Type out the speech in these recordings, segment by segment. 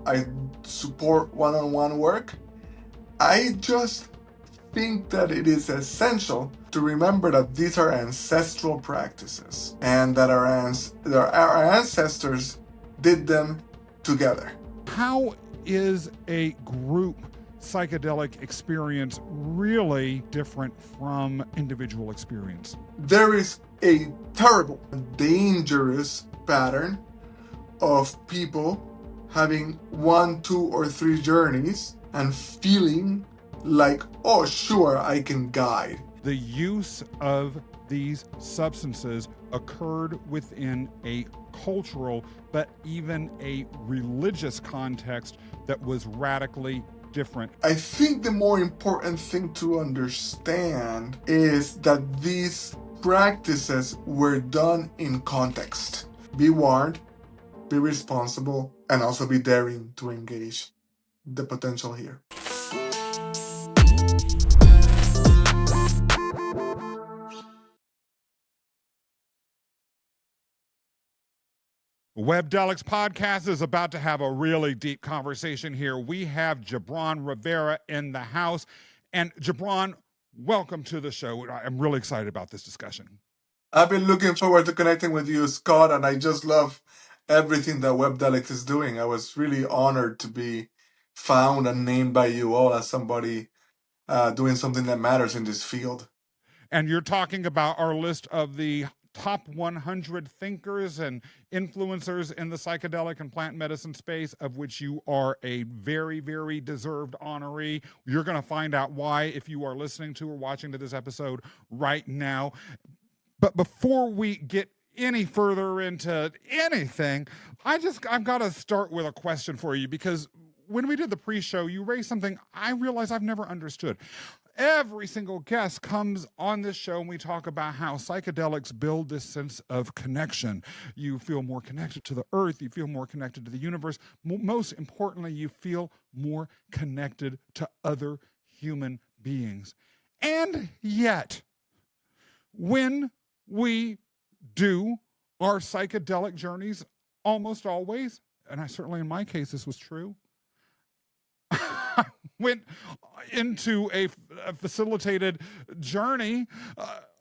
I support one-on-one work. I just think that it is essential to remember that these are ancestral practices and that our ancestors did them together. How is a group psychedelic experience really different from individual experience? There is a terrible, dangerous pattern of people having 1, 2, or 3 journeys and feeling like, oh, sure, I can guide. The use of these substances occurred within a cultural, but even a religious context that was radically different. I think the more important thing to understand is that these practices were done in context. Be warned, be responsible, and also be daring to engage the potential here. Webdelics podcast is about to have a really deep conversation here. We have Gibran Rivera in the house. And Gibran, welcome to the show. I'm really excited about this discussion. I've been looking forward to connecting with you, Scott, and I just love everything that Webdelics is doing. I was really honored to be found and named by you all as somebody doing something that matters in this field. And you're talking about our list of the top 100 thinkers and influencers in the psychedelic and plant medicine space, of which you are a very, very deserved honoree. You're going to find out why if you are listening to or watching to this episode right now. But before we get any further into anything, I've got to start with a question for you, because when we did the pre-show, you raised something I realized I've never understood. Every single guest comes on this show and we talk about how psychedelics build this sense of connection. You feel more connected to the earth. You feel more connected to the universe. Most importantly, you feel more connected to other human beings. And yet, when we do our psychedelic journeys, almost always, and I certainly in my case this was true, went into a facilitated journey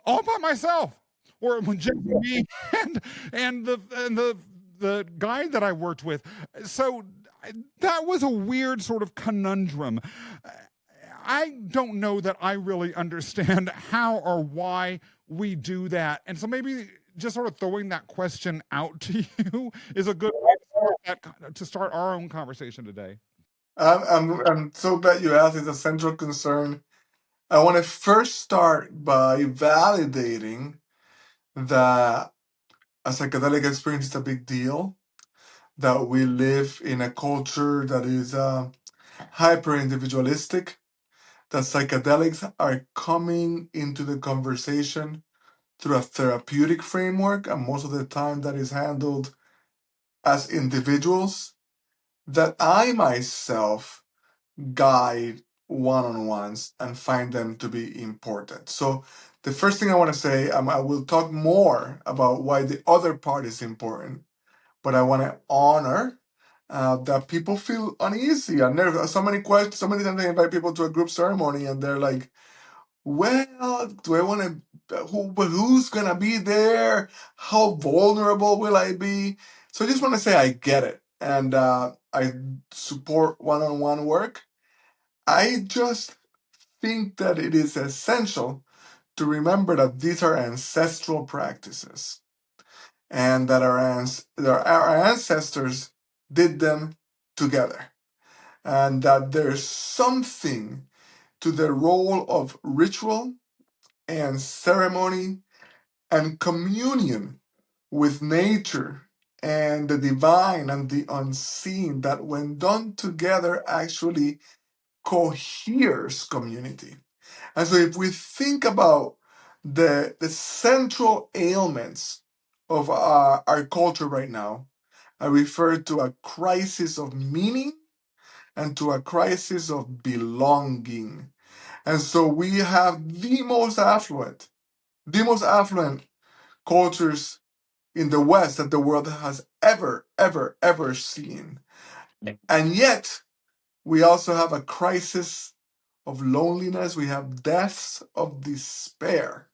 all by myself, or just me and the guide that I worked with. So that was a weird sort of conundrum. I don't know that I really understand how or why we do that, and so maybe just sort of throwing that question out to you is a good way to start our own conversation today. I'm so glad you asked. It's a central concern. I want to first start by validating that a psychedelic experience is a big deal, that we live in a culture that is hyper-individualistic, that psychedelics are coming into the conversation through a therapeutic framework, and most of the time that is handled as individuals, that I myself guide one-on-ones and find them to be important. So the first thing I want to say, I will talk more about why the other part is important, but I want to honor that people feel uneasy and nervous. So many questions, so many times I invite people to a group ceremony and they're like, well, do I want to, who's going to be there? How vulnerable will I be? So I just want to say I get it. And I support one-on-one work. I just think that it is essential to remember that these are ancestral practices and that our ancestors did them together, and that there's something to the role of ritual and ceremony and communion with nature and the divine and the unseen that when done together actually coheres community. And so if we think about the central ailments of our culture right now, I refer to a crisis of meaning and to a crisis of belonging. And so we have the most affluent cultures in the West that the world has ever seen. And yet, we also have a crisis of loneliness. We have deaths of despair.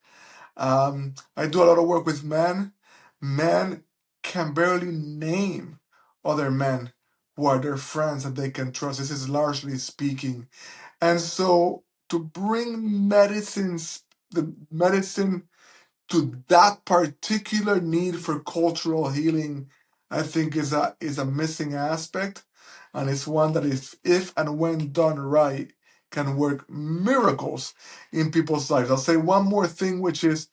I do a lot of work with men. Men can barely name other men who are their friends that they can trust. This is largely speaking. And so to bring the medicine to that particular need for cultural healing, I think is a missing aspect, and it's one that is, if and when done right, can work miracles in people's lives. I'll say one more thing, which is,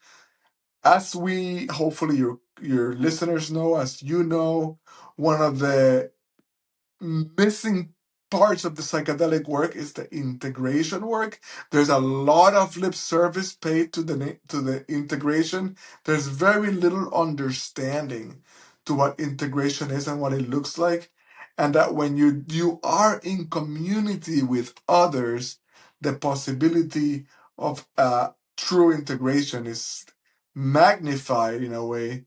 as we hopefully your listeners know, as you know, one of the missing parts of the psychedelic work is the integration work. There's a lot of lip service paid to the integration. There's very little understanding to what integration is and what it looks like, and that when you are in community with others, the possibility of true integration is magnified in a way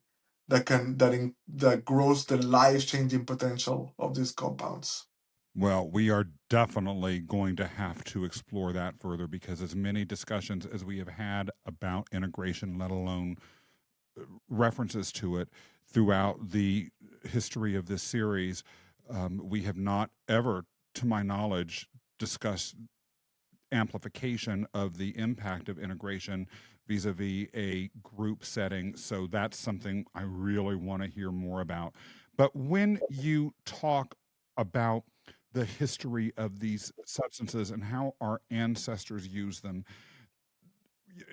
that grows the life changing potential of these compounds. Well, we are definitely going to have to explore that further because as many discussions as we have had about integration, let alone references to it throughout the history of this series, we have not ever, to my knowledge, discussed amplification of the impact of integration vis-a-vis a group setting. So that's something I really want to hear more about. But when you talk about the history of these substances and how our ancestors use them,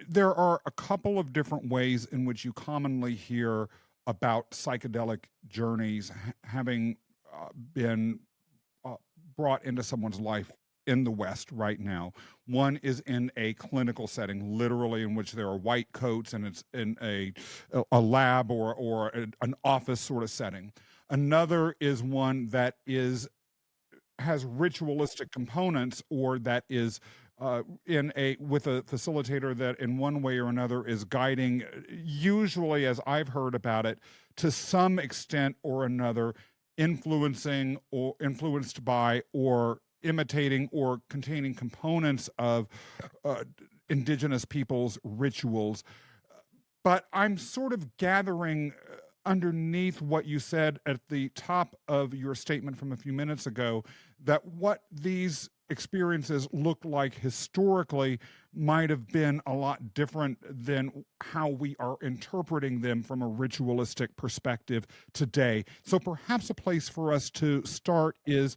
there are a couple of different ways in which you commonly hear about psychedelic journeys having been uh, brought into someone's life in the West right now. One is in a clinical setting, literally, in which there are white coats and it's in a lab or an office sort of setting. Another is one that has ritualistic components or that is in a with a facilitator that in one way or another is guiding, usually as I've heard about it, to some extent or another, influencing or influenced by or imitating or containing components of indigenous peoples rituals. But I'm sort of gathering underneath what you said at the top of your statement from a few minutes ago that what these experiences looked like historically might have been a lot different than how we are interpreting them from a ritualistic perspective today. So perhaps a place for us to start is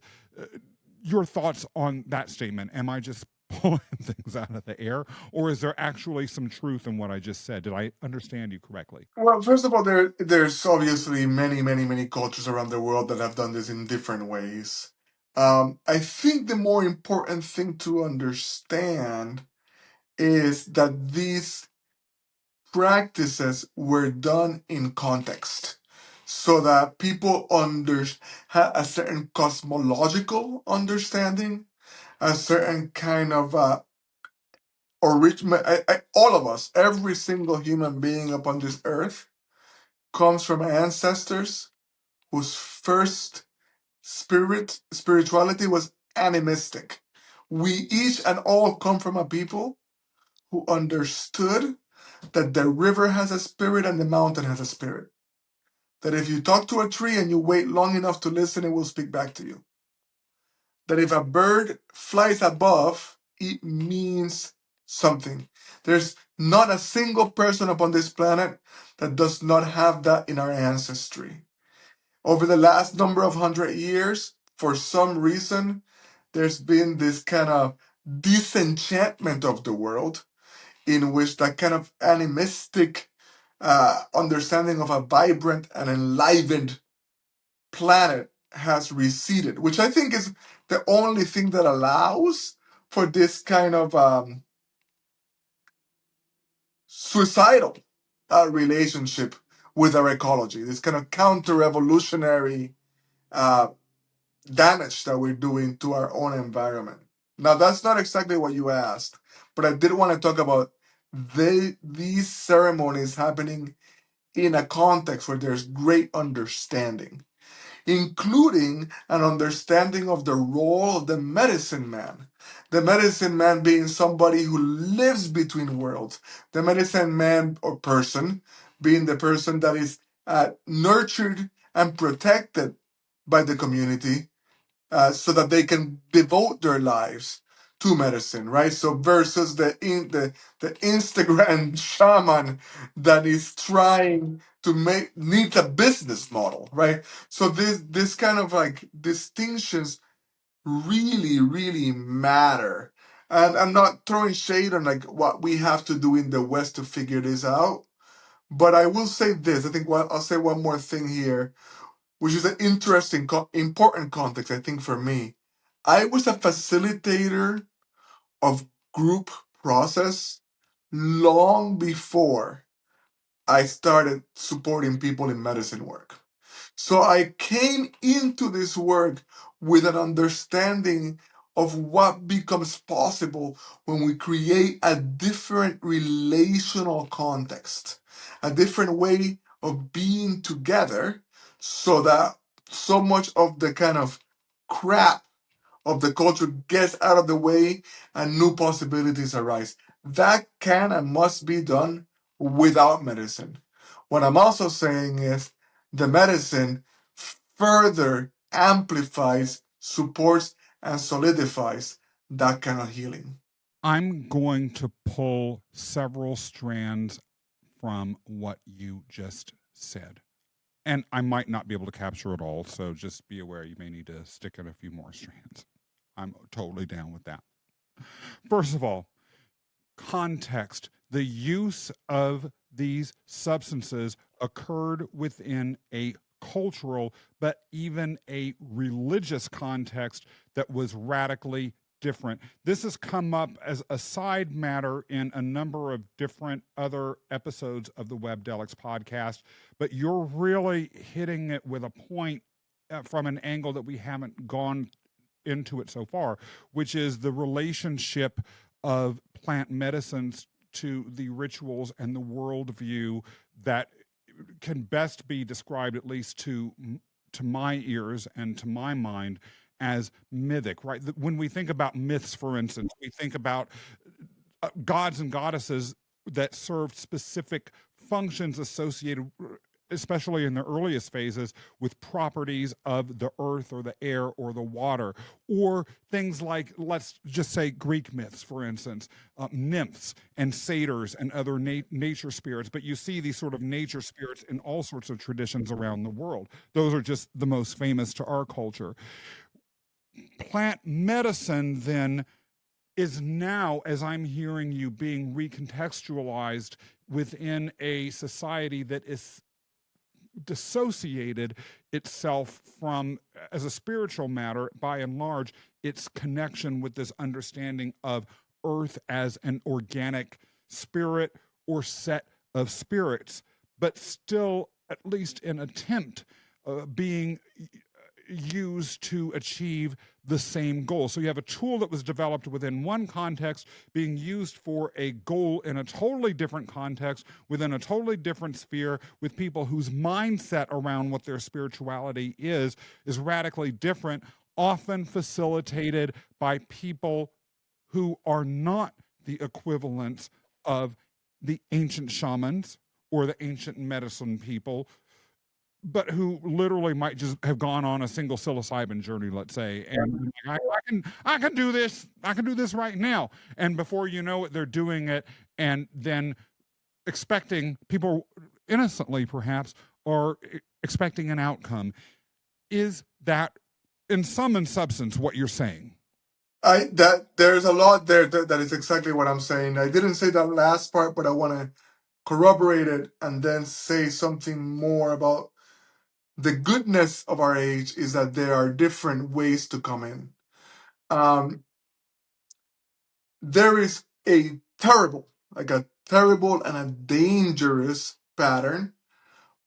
your thoughts on that statement. Am I just pulling things out of the air, or is there actually some truth in what I just said? Did I understand you correctly? Well, first of all, there's obviously many cultures around the world that have done this in different ways. I think the more important thing to understand is that these practices were done in context, so that people had a certain cosmological understanding, a certain kind of original. All of us, every single human being upon this earth, comes from ancestors whose first spirituality was animistic. We each and all come from a people who understood that the river has a spirit and the mountain has a spirit. That if you talk to a tree and you wait long enough to listen, it will speak back to you. That if a bird flies above, it means something. There's not a single person upon this planet that does not have that in our ancestry. Over the last number of 100 years, for some reason, there's been this kind of disenchantment of the world in which that kind of animistic understanding of a vibrant and enlivened planet has receded, which I think is the only thing that allows for this kind of suicidal relationship with our ecology, this kind of counter-revolutionary uh, damage that we're doing to our own environment. Now, that's not exactly what you asked, but I did want to talk about these ceremonies happening in a context where there's great understanding. including an understanding of the role of the medicine man. The medicine man being somebody who lives between worlds. The medicine man or person being the person that is nurtured and protected by the community, so that they can devote their lives to medicine, right? So versus the Instagram shaman that is trying to make needs a business model, right? So this kind of like distinctions really matter. And I'm not throwing shade on like what we have to do in the West to figure this out, but I will say this. I think I'll say one more thing here, which is an interesting, important context, I think, for me. I was a facilitator of group process long before I started supporting people in medicine work. So I came into this work with an understanding of what becomes possible when we create a different relational context, a different way of being together, so that so much of the kind of crap of the culture gets out of the way and new possibilities arise. That can and must be done without medicine. What I'm also saying is the medicine further amplifies, supports, and solidifies that kind of healing. I'm going to pull several strands from what you just said. And I might not be able to capture it all, so just be aware you may need to stick in a few more strands. I'm totally down with that. First of all, context. The use of these substances occurred within a cultural, but even a religious context that was radically different. This has come up as a side matter in a number of different other episodes of the Webdelics podcast, but you're really hitting it with a point from an angle that we haven't gone into it so far, which is the relationship of plant medicines to the rituals and the worldview that can best be described, at least to my ears and to my mind, as mythic, right? When we think about myths, for instance, we think about gods and goddesses that served specific functions associated, especially in the earliest phases, with properties of the earth or the air or the water, or things like, let's just say Greek myths, for instance, nymphs and satyrs and other nature spirits. But you see these sort of nature spirits in all sorts of traditions around the world. Those are just the most famous to our culture. Plant medicine, then, is now, as I'm hearing you, being recontextualized within a society that is dissociated itself from, as a spiritual matter, by and large, its connection with this understanding of earth as an organic spirit or set of spirits, but still, at least an attempt being used to achieve the same goal. So you have a tool that was developed within one context being used for a goal in a totally different context, within a totally different sphere, with people whose mindset around what their spirituality is radically different, often facilitated by people who are not the equivalents of the ancient shamans or the ancient medicine people, but who literally might just have gone on a single psilocybin journey, let's say, and I can do this, I can do this right now, and before you know it, they're doing it, and then expecting people, innocently perhaps, are expecting an outcome. Is that, in sum and substance, what you're saying? That there's a lot there that is exactly what I'm saying. I didn't say that last part, but I want to corroborate it and then say something more about the goodness of our age is that there are different ways to come in. Um, there is a terrible and a dangerous pattern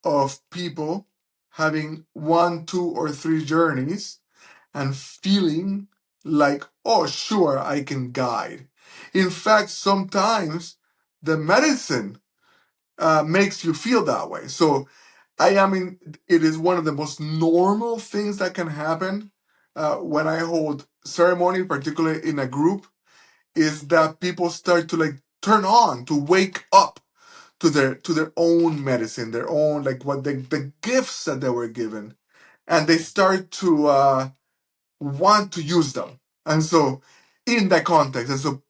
of people having one, two, or three journeys and feeling like, oh, sure, I can guide. In fact, sometimes the medicine makes you feel that way. So it is one of the most normal things that can happen when I hold ceremony, particularly in a group, is that people start to like turn on, to wake up to their own medicine, their own like what the gifts that they were given, and they start to want to use them. And so, in that context, and so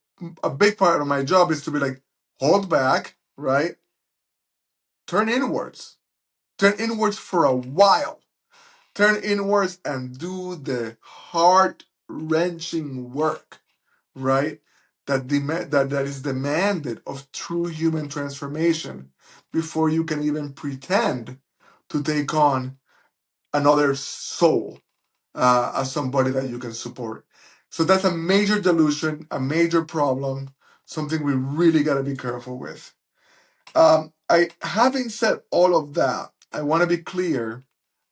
a big part of my job is to be like, hold back, right? Turn inwards, turn inwards for a while, turn inwards and do the heart wrenching work, right? That is demanded of true human transformation before you can even pretend to take on another soul as somebody that you can support. So that's a major delusion, a major problem, something we really got to be careful with. Having said all of that, I want to be clear.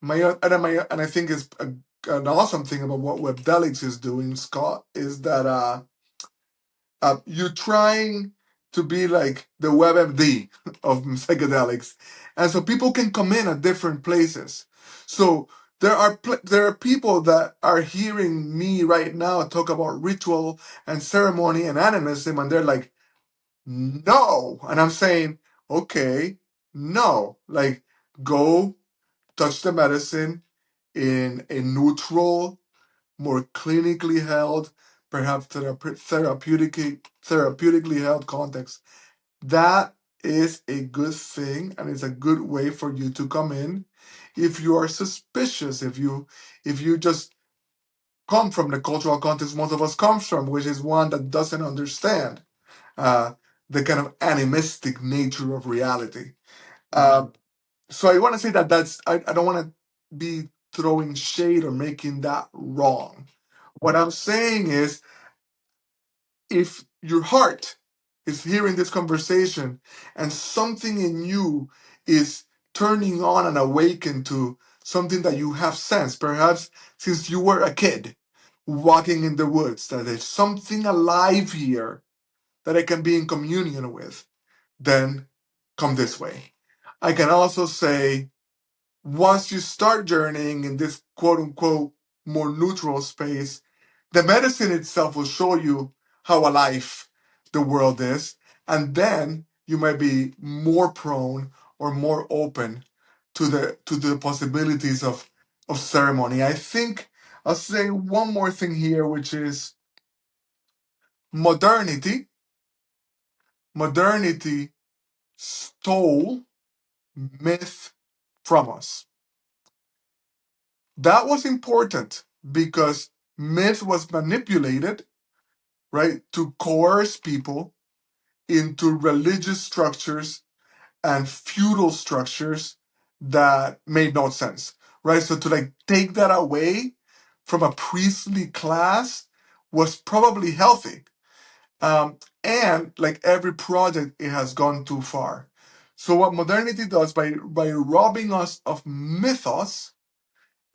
And I think it's an awesome thing about what Webdelics is doing, Scott, is that you're trying to be like the WebMD of psychedelics, and so people can come in at different places. So there are people that are hearing me right now talk about ritual and ceremony and animism, and they're like, "No," and I'm saying, "Okay, no, like go touch the medicine in a neutral, more clinically held, perhaps therapeutically held context." That is a good thing, and it's a good way for you to come in. If you are suspicious, if you just come from the cultural context most of us come from, which is one that doesn't understand uh, the kind of animistic nature of reality. Uh, so I want to say that I don't want to be throwing shade or making that wrong. What I'm saying is, if your heart is hearing this conversation and something in you is turning on and awakened to something that you have sensed, perhaps since you were a kid walking in the woods, that there's something alive here that I can be in communion with, then come this way. I can also say, once you start journeying in this quote unquote more neutral space, the medicine itself will show you how alive the world is. And then you might be more prone or more open to the possibilities of ceremony. I think I'll say one more thing here, which is modernity. Modernity stole myth from us. That was important because myth was manipulated, right, to coerce people into religious structures and feudal structures that made no sense, right? So to like take that away from a priestly class was probably healthy. And like every project, it has gone too far. So what modernity does by robbing us of mythos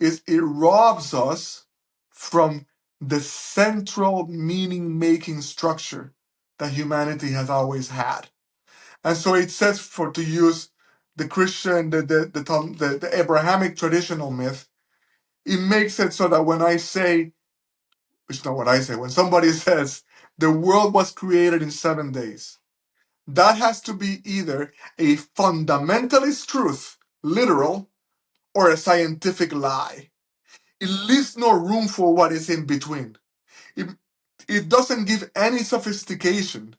is it robs us from the central meaning making structure that humanity has always had. And so it says, for to use the Christian, the Abrahamic traditional myth, it makes it so that when I say, it's not what I say, when somebody says the world was created in 7 days, that has to be either a fundamentalist truth, literal, or a scientific lie. It leaves no room for what is in between. It, it doesn't give any sophistication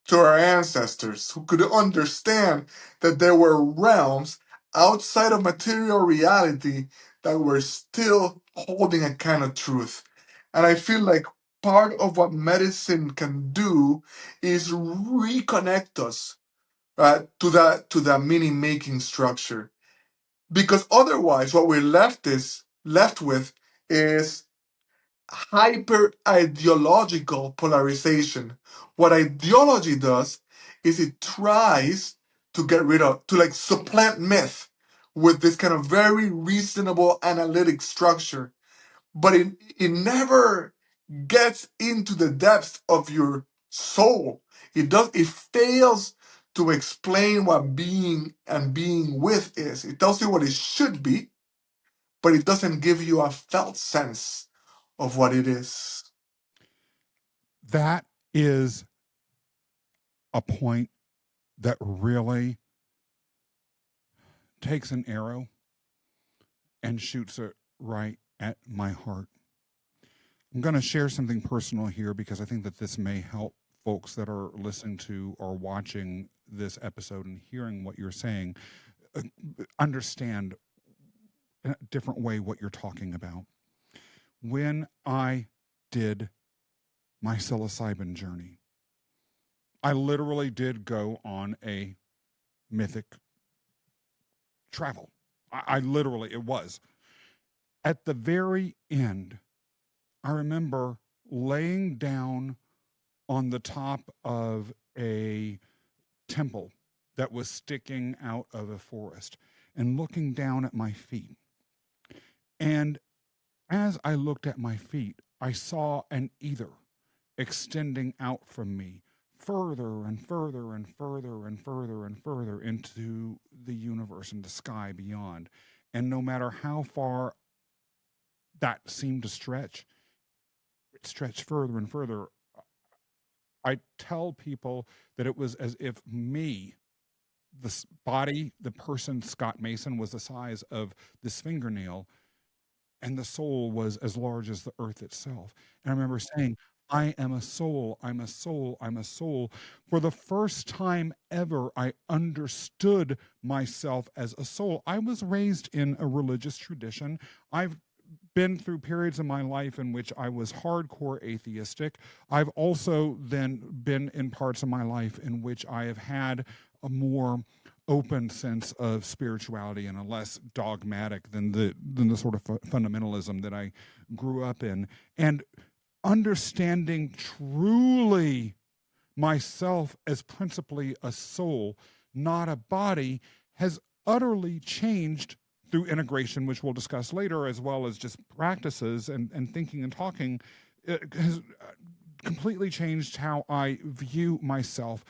to our ancestors who could understand that there were realms outside of material reality that were still holding a kind of truth. And I feel like part of what medicine can do is reconnect us to that meaning making structure. Because otherwise what we're left with is hyper ideological polarization. What ideology does is it tries to get rid of, to like supplant myth with this kind of very reasonable analytic structure, but it never gets into the depths of your soul. It fails to explain what being and being with is. It tells you what it should be, but it doesn't give you a felt sense of what it is. That is a point that really takes an arrow and shoots it right at my heart. I'm going to share something personal here because I think that this may help folks that are listening to or watching this episode and hearing what you're saying understand in a different way what you're talking about. When I did my psilocybin journey, I literally did go on a mythic travel. I literally, it was. At the very end, I remember laying down on the top of a temple that was sticking out of a forest and looking down at my feet. And as I looked at my feet, I saw an ether extending out from me further and further and further and further and further into the universe and the sky beyond. And no matter how far that seemed to stretch, it stretched further and further. I tell people that it was as if me, the body, the person, Scott Mason, was the size of this fingernail, and the soul was as large as the earth itself. And I remember saying, I am a soul, I'm a soul, I'm a soul. For the first time ever, I understood myself as a soul. I was raised in a religious tradition. I've been through periods of my life in which I was hardcore atheistic. I've also then been in parts of my life in which I have had a more open sense of spirituality and a less dogmatic than the sort of fundamentalism that I grew up in. And understanding truly myself as principally a soul, not a body, has utterly changed through integration, which we'll discuss later, as well as just practices and thinking and talking. It has completely changed how I view myself.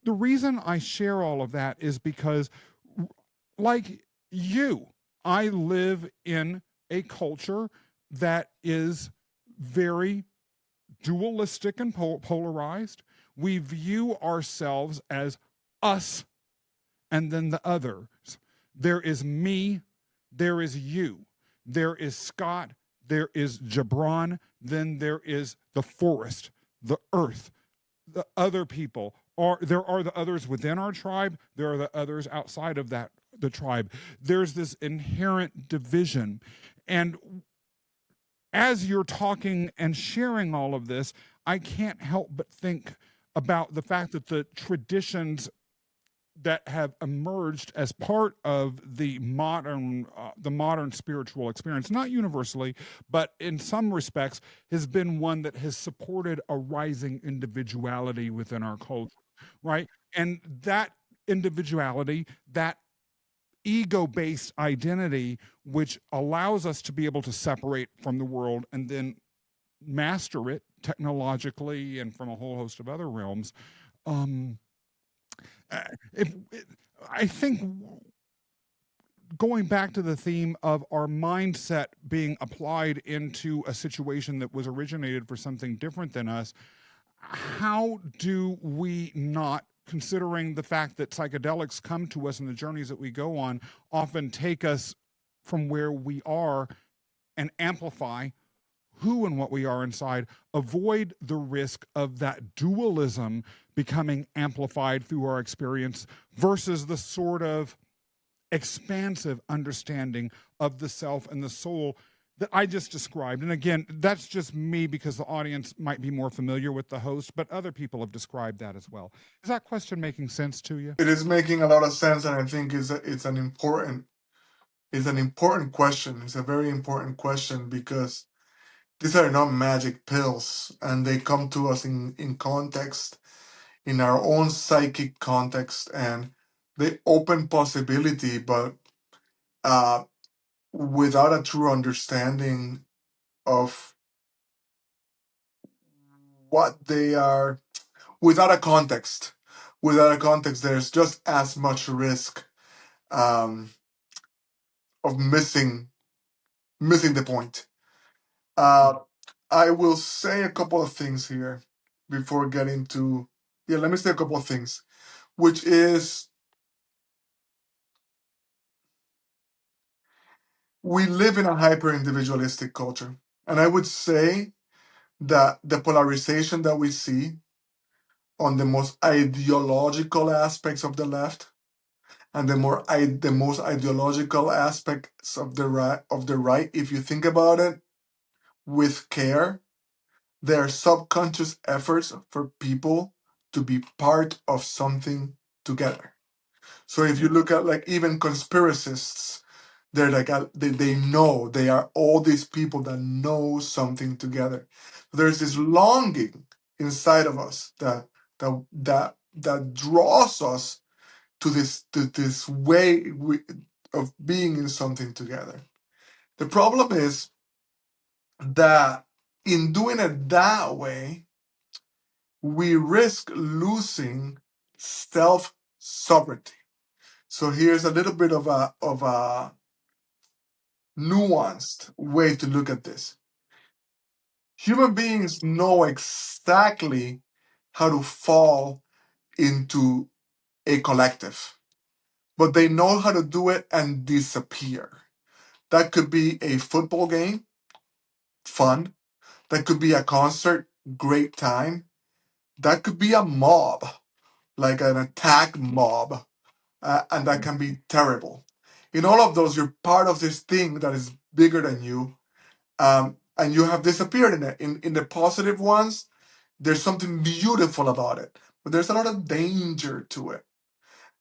The reason I share all of that is because, like you, I live in a culture that is very dualistic and polarized. We view ourselves as us and then the others. There is me, there is you, there is Scott, there is Gibran, then there is the forest, the earth, the other people. There are the others within our tribe, there are the others outside of that, the tribe. There's this inherent division. And as you're talking and sharing all of this, I can't help but think about the fact that the traditions that have emerged as part of the modern spiritual experience, not universally, but in some respects, has been one that has supported a rising individuality within our culture, right? And that individuality, that ego-based identity, which allows us to be able to separate from the world and then master it technologically and from a whole host of other realms. I think going back to the theme of our mindset being applied into a situation that was originated for something different than us, how do we not, considering the fact that psychedelics come to us and the journeys that we go on often take us from where we are and amplify who and what we are inside, avoid the risk of that dualism becoming amplified through our experience versus the sort of expansive understanding of the self and the soul that I just described. And again, that's just me because the audience might be more familiar with the host, but other people have described that as well. Is that question making sense to you? It is making a lot of sense, and I think it's an important question. It's a very important question because these are not magic pills, and they come to us in context, in our own psychic context, and they open possibility, but without a true understanding of what they are, without a context. without a context, there's just as much risk um, of missing the point. Uh, I will say a couple of things here before getting to let me say a couple of things, which is we live in a hyper individualistic culture, and I would say that the polarization that we see on the most ideological aspects of the left and the most ideological aspects of the right, if you think about it with care, they are subconscious efforts for people to be part of something together. So if you look at like even conspiracists, they're like they know they are all these people that know something together. There's this longing inside of us that draws us to this way of being in something together. The problem is that in doing it that way, we risk losing self sovereignty. So here's a little bit of a nuanced way to look at this. Human beings know exactly how to fall into a collective, but they know how to do it and disappear. That could be a football game, fun. That could be a concert, great time. That could be a mob, like an attack mob, and that can be terrible. In all of those, you're part of this thing that is bigger than you, and you have disappeared in it. In the positive ones, there's something beautiful about it, but there's a lot of danger to it.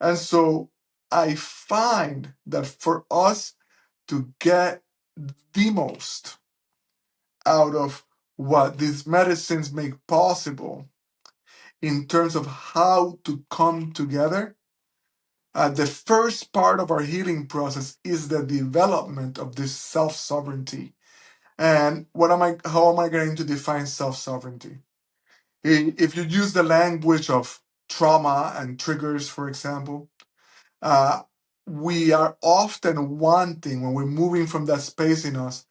And so I find that for us to get the most out of what these medicines make possible in terms of how to come together, the first part of our healing process is the development of this self sovereignty. And how am I going to define self sovereignty? If you use the language of trauma and triggers, for example, uh, we are often wanting, when we're moving from that space in us,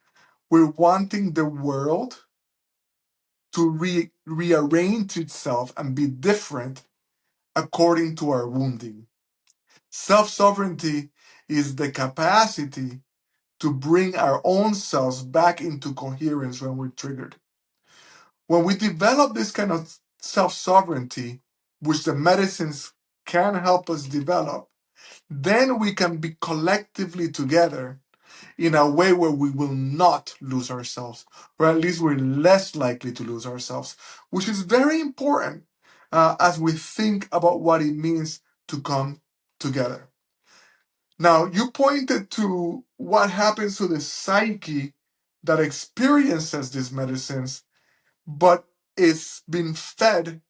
we're wanting the world to rearrange itself and be different according to our wounding. Self sovereignty is the capacity to bring our own selves back into coherence when we're triggered. When we develop this kind of self sovereignty, which the medicines can help us develop, then we can be collectively together in a way where we will not lose ourselves, or at least we're less likely to lose ourselves, which is very important as we think about what it means to come together. Now, you pointed to what happens to the psyche that experiences these medicines, but it's been fed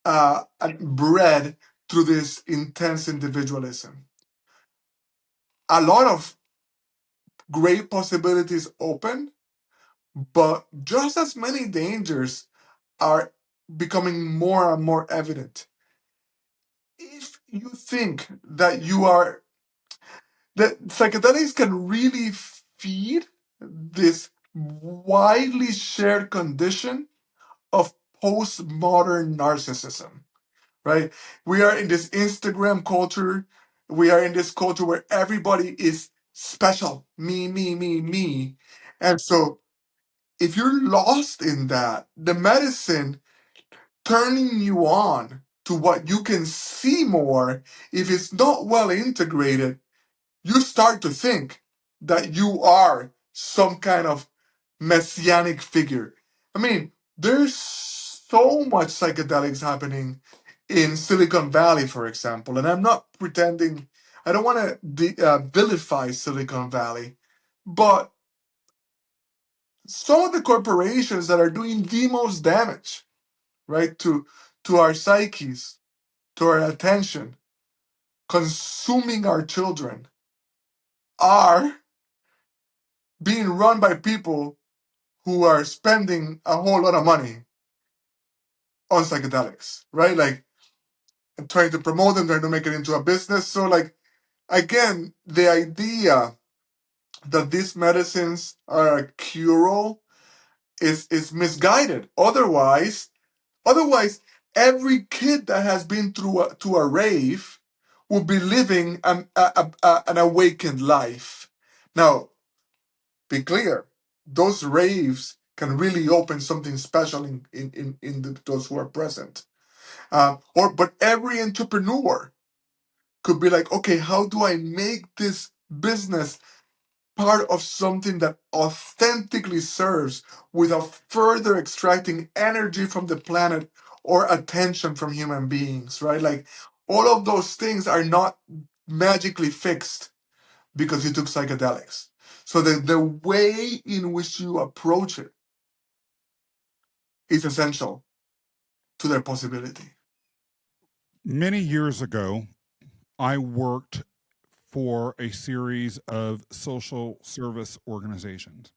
and bred through this intense individualism. A lot of great possibilities open, but just as many dangers are becoming more and more evident. If you think that that psychedelics can really feed this widely shared condition of postmodern narcissism, right? We are in this Instagram culture. We are in this culture where everybody is special. Me, me, me, me. And so if you're lost in that, the medicine turning you on to what you can see more, if it's not well integrated, you start to think that you are some kind of messianic figure. I mean, there's so much psychedelics happening in Silicon Valley, for example, and I'm not pretending, I don't want to vilify Silicon Valley, but some of the corporations that are doing the most damage, right, to our psyches, to our attention, consuming our children, are being run by people who are spending a whole lot of money on psychedelics, right? Like and trying to promote them, trying to make it into a business. So, like, again, the idea that these medicines are a cure-all is misguided. Otherwise, every kid that has been through to a rave will be living an awakened life. Now, be clear, those raves can really open something special in those who are present. But every entrepreneur could be like, okay, how do I make this business part of something that authentically serves without further extracting energy from the planet or attention from human beings, right? Like, all of those things are not magically fixed because you took psychedelics. So the way in which you approach it is essential to their possibility. Many years ago, I worked for a series of social service organizations.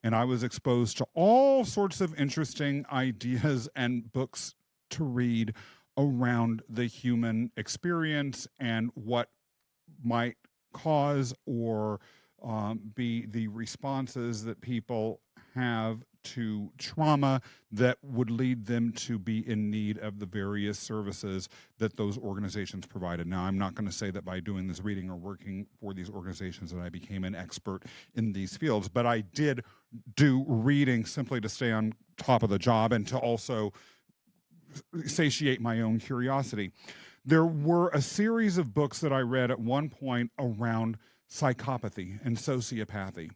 And I was exposed to all sorts of interesting ideas and books to read around the human experience and what might cause or be the responses that people have to trauma that would lead them to be in need of the various services that those organizations provided. Now, I'm not going to say that by doing this reading or working for these organizations that I became an expert in these fields, but I did do reading simply to stay on top of the job and to also satiate my own curiosity. There were a series of books that I read at one point around psychopathy and sociopathy.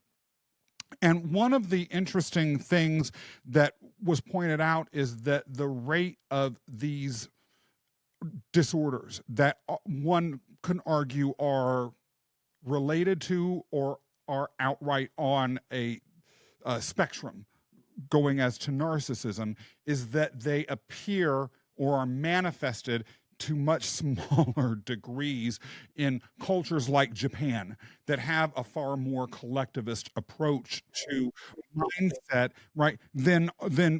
And one of the interesting things that was pointed out is that the rate of these disorders that one can argue are related to or are outright on a spectrum going as to narcissism is that they appear or are manifested to much smaller degrees in cultures like Japan that have a far more collectivist approach to mindset, right, than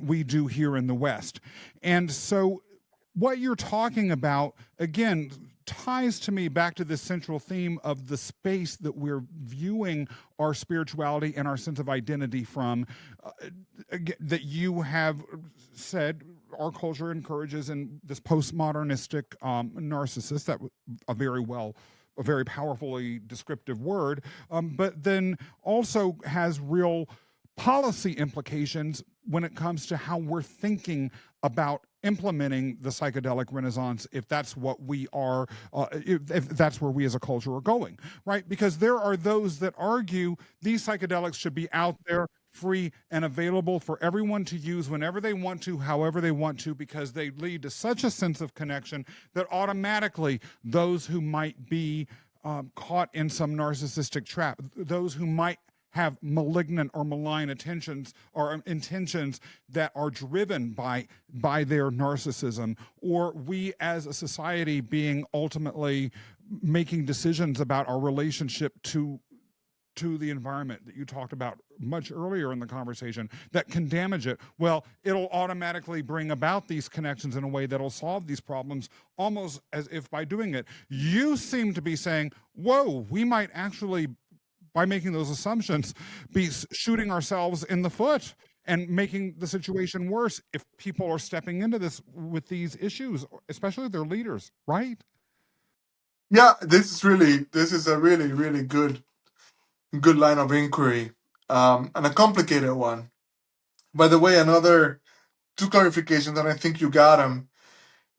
we do here in the West. And so what you're talking about again ties to me back to this central theme of the space that we're viewing our spirituality and our sense of identity from, that you have said our culture encourages in this postmodernistic narcissist, that a very powerfully descriptive word, but then also has real policy implications when it comes to how we're thinking about implementing the psychedelic renaissance, if that's what we are, if that's where we as a culture are going, right? Because there are those that argue these psychedelics should be out there, free and available for everyone to use whenever they want to, however they want to, because they lead to such a sense of connection that automatically those who might be caught in some narcissistic trap, those who might have malignant or malign intentions or intentions that are driven by their narcissism, or we as a society being ultimately making decisions about our relationship to the environment that you talked about much earlier in the conversation that can damage it. Well, it'll automatically bring about these connections in a way that'll solve these problems, almost as if by doing it. You seem to be saying, whoa, we might actually, by making those assumptions, be shooting ourselves in the foot and making the situation worse if people are stepping into this with these issues, especially their leaders, right? Yeah, this is a really good line of inquiry, and a complicated one. By the way, another two clarifications, and I think you got them.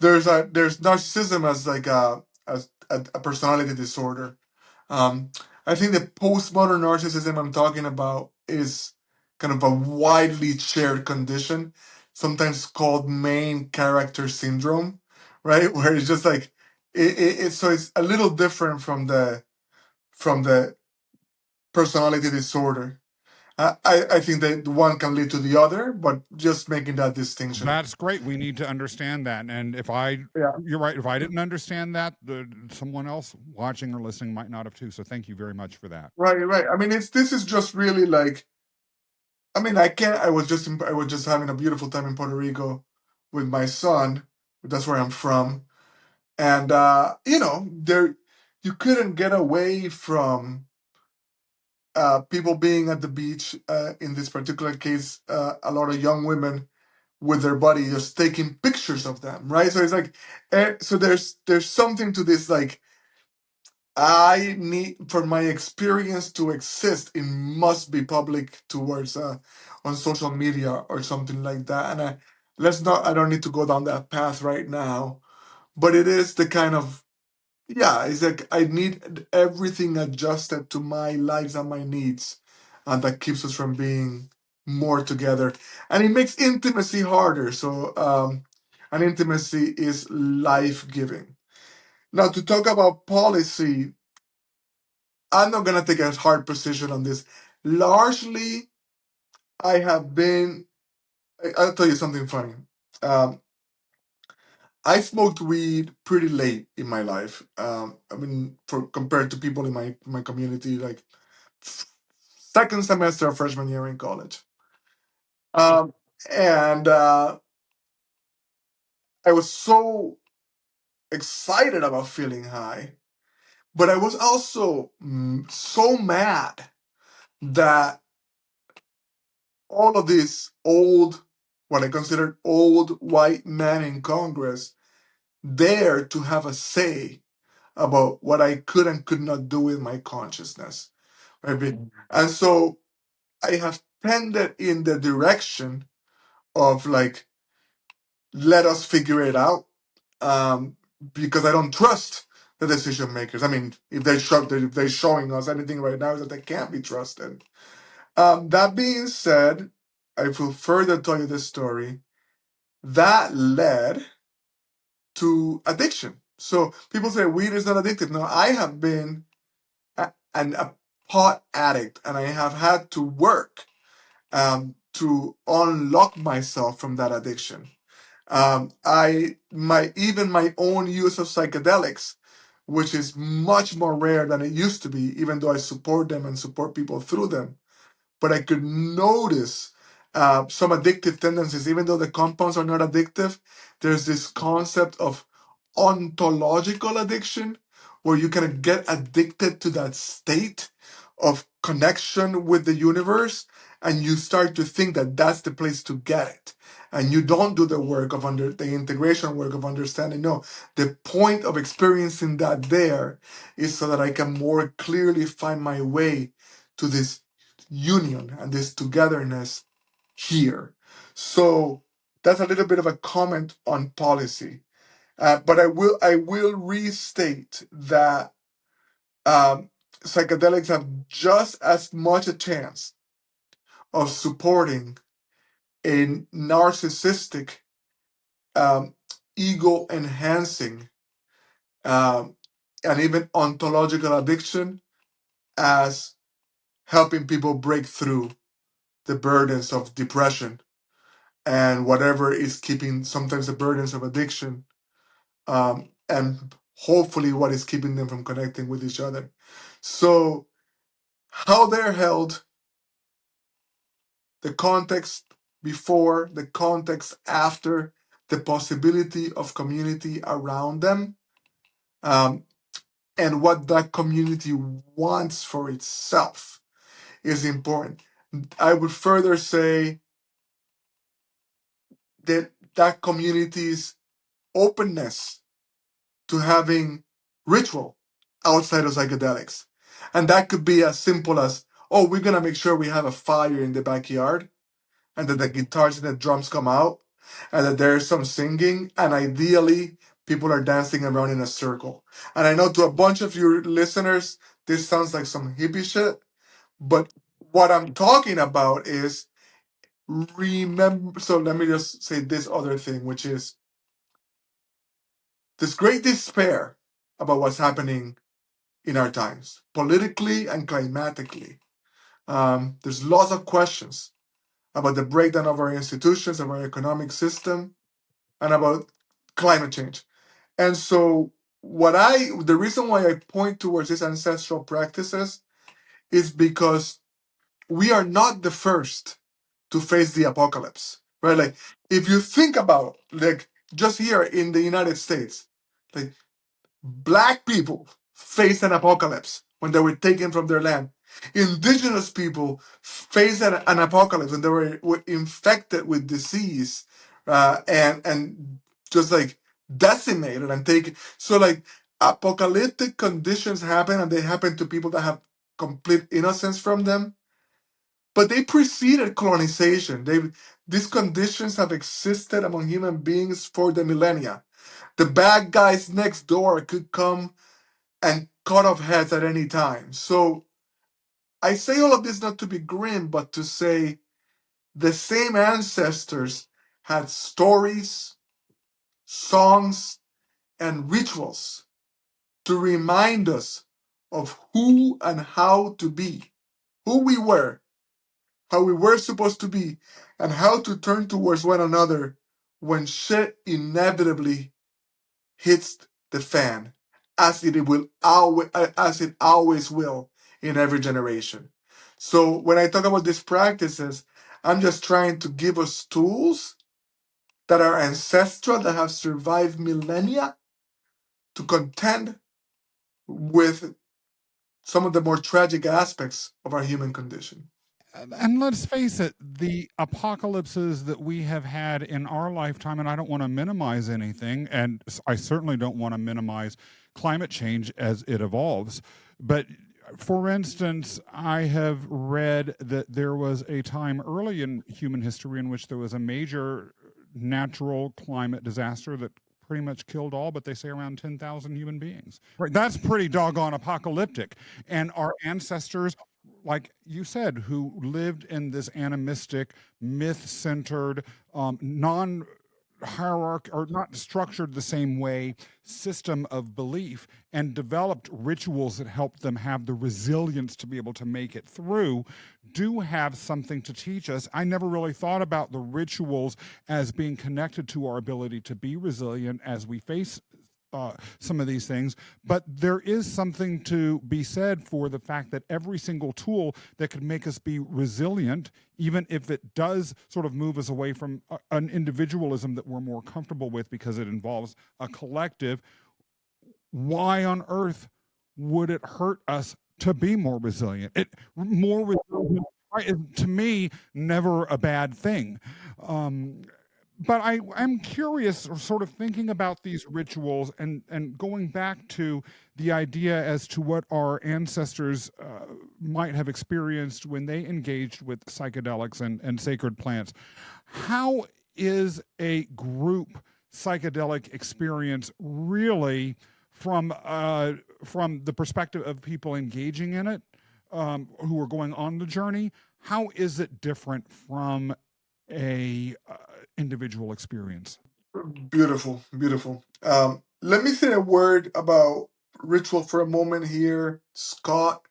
There's narcissism as like a personality disorder. Um, I think the postmodern narcissism I'm talking about is kind of a widely shared condition, sometimes called main character syndrome, right? Where it's just like so it's a little different from the personality disorder. I think that one can lead to the other, but just making that distinction. That's great. We need to understand that. And if I, Yeah. you're right, if I didn't understand that, someone else watching or listening might not have too. So thank you very much for that. Right. I mean, this is just really like, I mean, I can't. I was just having a beautiful time in Puerto Rico with my son. That's where I'm from, And there you couldn't get away from people being at the beach. In this particular case, a lot of young women with their body just taking pictures of them, right? So it's like, so there's something to this, like, I need, for my experience to exist, it must be public towards on social media or something like that. And I don't need to go down that path right now, but it is the kind of, yeah, it's like I need everything adjusted to my lives and my needs, and that keeps us from being more together, and it makes intimacy harder. So, and intimacy is life giving. Now, to talk about policy, I'm not gonna take a hard position on this. Largely, I have been. I'll tell you something funny. Um, I smoked weed pretty late in my life. I mean, for compared to people in my community, like second semester of freshman year in college. Um, and I was so excited about feeling high, but I was also so mad that all of these old, what I considered old white men in Congress, dare to have a say about what I could and could not do with my consciousness. Right? And so I have tended in the direction of, like, let us figure it out, um, because I don't trust the decision makers. I mean, if they're showing us anything right now is that they can't be trusted. That being said, I will further tell you this story that led to addiction. So people say weed is not addictive. No, I have been a pot addict, and I have had to work to unlock myself from that addiction. Even my own use of psychedelics, which is much more rare than it used to be, even though I support them and support people through them, but I could notice some addictive tendencies. Even though the compounds are not addictive, there's this concept of ontological addiction, where you kind of get addicted to that state of connection with the universe, and you start to think that that's the place to get it. And you don't do the work of the integration work of understanding. No, the point of experiencing that there is so that I can more clearly find my way to this union and this togetherness here. So that's a little bit of a comment on policy. But I will restate that um, psychedelics have just as much a chance of supporting a narcissistic, um, ego enhancing, um, and even ontological addiction as helping people break through the burdens of depression and whatever is keeping, sometimes the burdens of addiction, and hopefully what is keeping them from connecting with each other. So, how they're held, the context before, the context after, the possibility of community around them, um, and what that community wants for itself is important. I would further say that that community's openness to having ritual outside of psychedelics. And that could be as simple as, oh, we're going to make sure we have a fire in the backyard, and that the guitars and the drums come out, and that there's some singing, and ideally, people are dancing around in a circle. And I know to a bunch of your listeners, this sounds like some hippie shit, but what I'm talking about is remember. So let me just say this other thing, which is this great despair about what's happening in our times, politically and climatically. There's lots of questions about the breakdown of our institutions, of our economic system, and about climate change. And so, the reason why I point towards these ancestral practices is because we are not the first to face the apocalypse, right? Like, if you think about, like, just here in the United States, like, Black people faced an apocalypse when they were taken from their land. Indigenous people faced an apocalypse when they were infected with disease, and just like decimated and taken. So like apocalyptic conditions happen, and they happen to people that have complete innocence from them. But they preceded colonization. These conditions have existed among human beings for the millennia. The bad guys next door could come and cut off heads at any time. So I say all of this not to be grim, but to say the same ancestors had stories, songs, and rituals to remind us of who and how to be, who we were, how we were supposed to be, and how to turn towards one another when shit inevitably hits the fan, as it always will in every generation. So when I talk about these practices, I'm just trying to give us tools that are ancestral, that have survived millennia, to contend with some of the more tragic aspects of our human condition. And let's face it, the apocalypses that we have had in our lifetime, and I don't want to minimize anything, and I certainly don't want to minimize climate change as it evolves. But for instance, I have read that there was a time early in human history in which there was a major natural climate disaster that pretty much killed all, but they say around 10,000 human beings. Right, that's pretty doggone apocalyptic. And our ancestors, like you said, who lived in this animistic, myth-centered, non hierarchy or not structured the same way system of belief, and developed rituals that helped them have the resilience to be able to make it through, do have something to teach us. I never really thought about the rituals as being connected to our ability to be resilient as we face some of these things, but there is something to be said for the fact that every single tool that could make us be resilient, even if it does sort of move us away from an individualism that we're more comfortable with because it involves a collective, why on earth would it hurt us to be more resilient? More resilient, right, is, to me, never a bad thing. But I'm curious, or sort of thinking about these rituals and going back to the idea as to what our ancestors might have experienced when they engaged with psychedelics and sacred plants. How is a group psychedelic experience really from the perspective of people engaging in it, who are going on the journey? How is it different from a individual experience? Beautiful, beautiful. Let me say a word about ritual for a moment here, Scott,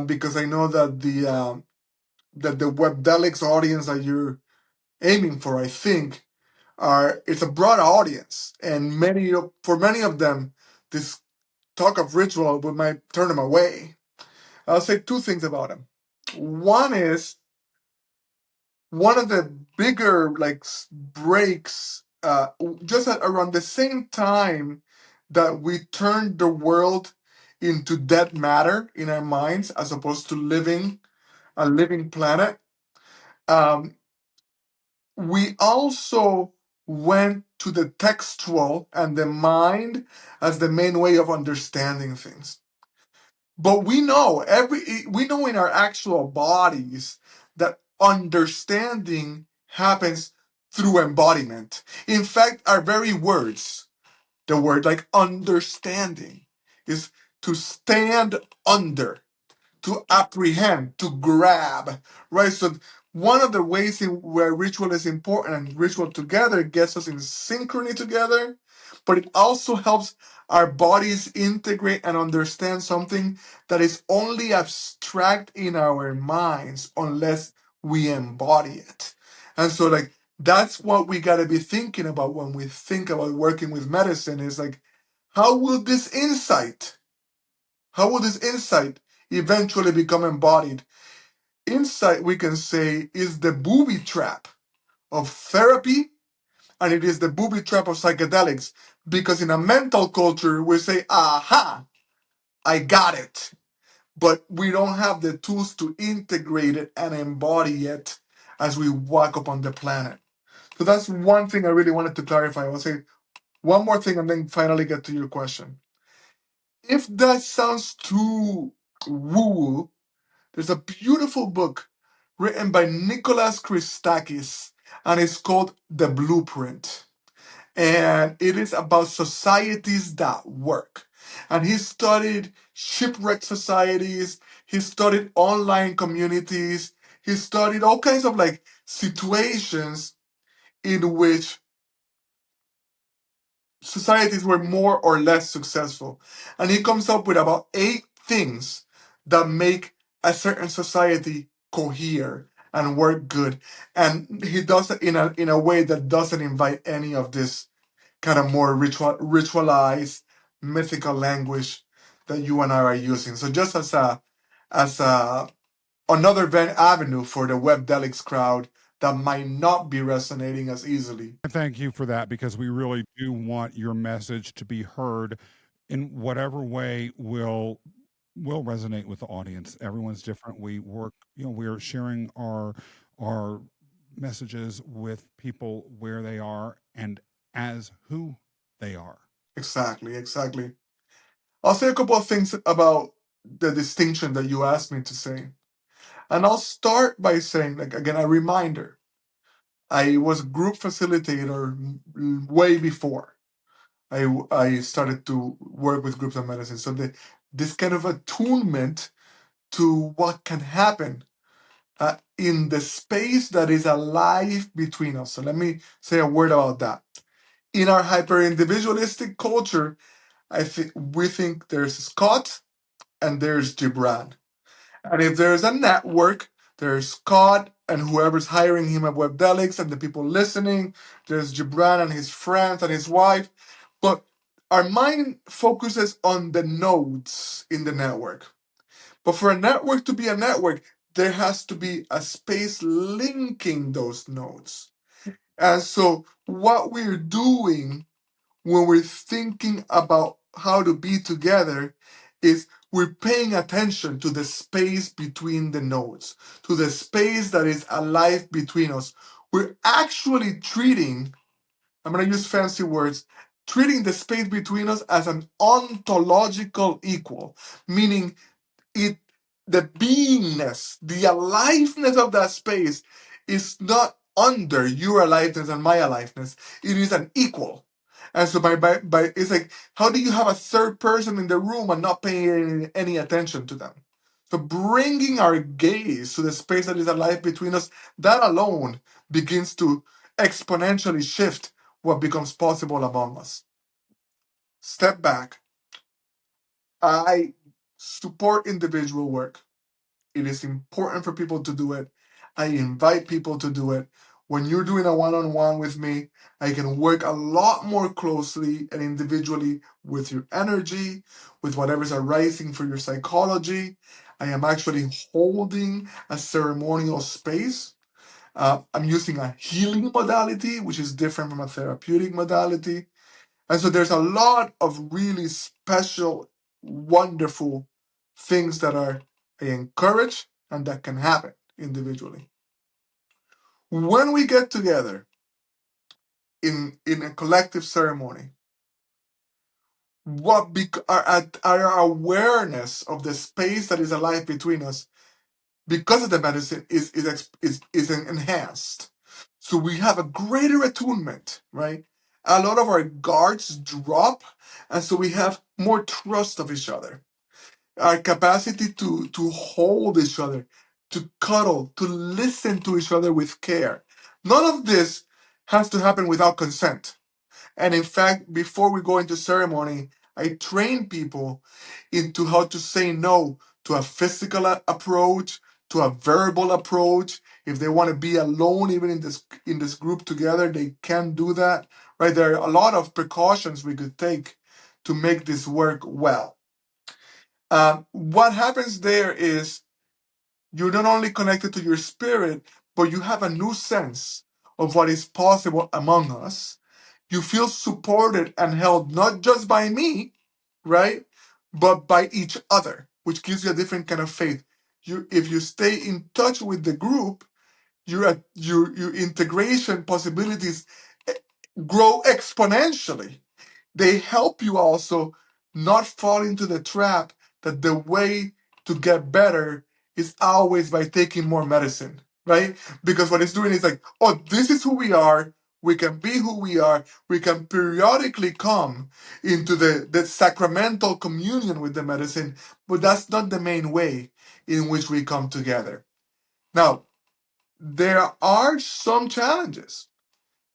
because I know that the Webdelics audience that you're aiming for, I think, it's a broad audience, and for many of them, this talk of ritual might turn them away. I'll say two things about them. One is one of the bigger breaks, just around the same time that we turned the world into dead matter in our minds as opposed to living a living planet. um, we also went to the textual and the mind as the main way of understanding things. But we know in our actual bodies that understanding happens through embodiment. In fact, our very words, the word like understanding, is to stand under, to apprehend, to grab, right? So one of the ways in where ritual is important, and ritual together gets us in synchrony together, but it also helps our bodies integrate and understand something that is only abstract in our minds unless we embody it. And so like that's what we got to be thinking about when we think about working with medicine, is like, how will this insight eventually become embodied? Insight, we can say, is the booby trap of therapy and it is the booby trap of psychedelics, because in a mental culture we say, aha, I got it, but we don't have the tools to integrate it and embody it as we walk upon the planet. So that's one thing I really wanted to clarify. I'll say one more thing and then finally get to your question. If that sounds too woo, there's a beautiful book written by Nicholas Christakis, and it's called The Blueprint. And it is about societies that work. And he studied shipwrecked societies, he studied online communities, he studied all kinds of like situations in which societies were more or less successful. And he comes up with about 8 things that make a certain society cohere and work good. And he does it in a way that doesn't invite any of this kind of more ritualized mythical language that you and I are using. So just as a another avenue for the Webdelics crowd that might not be resonating as easily. Thank you for that, because we really do want your message to be heard in whatever way will resonate with the audience. Everyone's different. We work, we're sharing our messages with people where they are and as who they are. Exactly, exactly. I'll say a couple of things about the distinction that you asked me to say. And I'll start by saying, like, again, a reminder. I was a group facilitator way before I started to work with groups of medicine. So this kind of attunement to what can happen in the space that is alive between us. So let me say a word about that. In our hyper-individualistic culture, we think there's Scott and there's Gibran. And if there's a network, there's Scott and whoever's hiring him at Webdelics and the people listening. There's Gibran and his friends and his wife. But our mind focuses on the nodes in the network. But for a network to be a network, there has to be a space linking those nodes. And so what we're doing when we're thinking about how to be together is we're paying attention to the space between the nodes, to the space that is alive between us. We're actually treating, I'm going to use fancy words, treating the space between us as an ontological equal, meaning it the beingness, the aliveness of that space is not under your aliveness and my aliveness. It is an equal. And so by it's like, how do you have a third person in the room and not paying any attention to them? So bringing our gaze to the space that is alive between us, that alone begins to exponentially shift what becomes possible among us. Step back. I support individual work. It is important for people to do it. I invite people to do it. When you're doing a one-on-one with me, I can work a lot more closely and individually with your energy, with whatever's arising for your psychology. I am actually holding a ceremonial space. I'm using a healing modality, which is different from a therapeutic modality. And so there's a lot of really special, wonderful things that I encourage and that can happen individually. When we get together in a collective ceremony, our awareness of the space that is alive between us because of the medicine is enhanced. So we have a greater attunement, right? A lot of our guards drop, and so we have more trust of each other. Our capacity to hold each other, to cuddle, to listen to each other with care. None of this has to happen without consent. And in fact, before we go into ceremony, I train people into how to say no to a physical approach, to a verbal approach. If they want to be alone, even in this group together, they can do that. Right? There are a lot of precautions we could take to make this work well. What happens there is you're not only connected to your spirit, but you have a new sense of what is possible among us. You feel supported and held not just by me, right, but by each other, which gives you a different kind of faith. If you stay in touch with the group, your integration possibilities eh, grow exponentially. They help you also not fall into the trap that the way to get better is always by taking more medicine, right? Because what it's doing is like, oh, this is who we are. We can be who we are. We can periodically come into the sacramental communion with the medicine, but that's not the main way in which we come together. Now, there are some challenges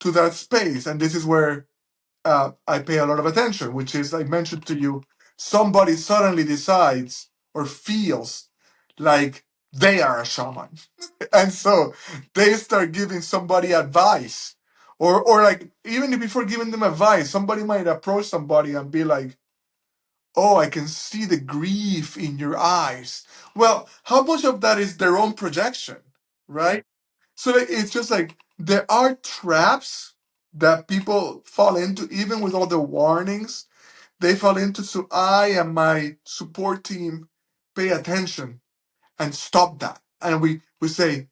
to that space, and this is where I pay a lot of attention, which is, I mentioned to you, somebody suddenly decides or feels like they are a shaman. And so they start giving somebody advice. Or like, even before giving them advice, somebody might approach somebody and be like, oh, I can see the grief in your eyes. Well, how much of that is their own projection, right? So it's just like there are traps that people fall into, even with all the warnings they fall into. So I and my support team pay attention and stop that. And we say,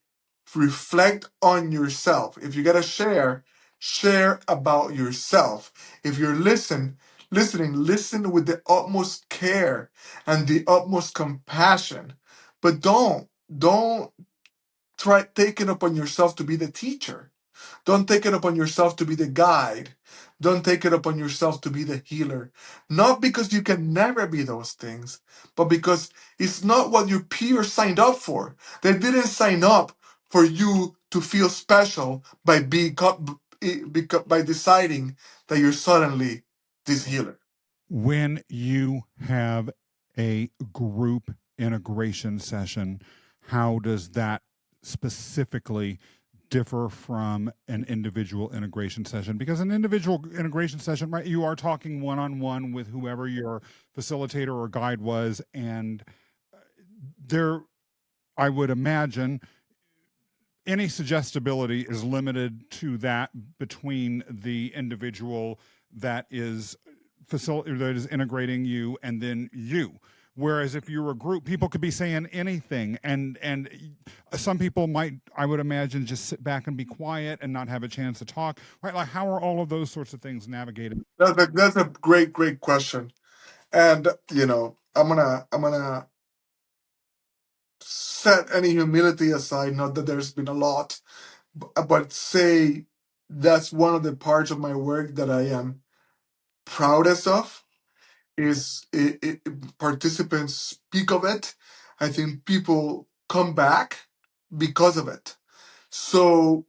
reflect on yourself. If you gotta share, share about yourself. If you're listen with the utmost care and the utmost compassion. But don't try take it upon yourself to be the teacher. Don't take it upon yourself to be the guide. Don't take it upon yourself to be the healer. Not because you can never be those things, but because it's not what your peers signed up for. They didn't sign up for you to feel special by by deciding that you're suddenly this healer. When you have a group integration session, how does that specifically differ from an individual integration session? Because an individual integration session, right, you are talking one-on-one with whoever your facilitator or guide was, and there, I would imagine, any suggestibility is limited to that between the individual that is that is integrating you and then you. Whereas if you're a group, people could be saying anything, and some people might, I would imagine, just sit back and be quiet and not have a chance to talk. Right? Like, how are all of those sorts of things navigated? That's a great question. And I'm gonna set any humility aside, not that there's been a lot, but say that's one of the parts of my work that I am proudest of is participants speak of it. I think people come back because of it. So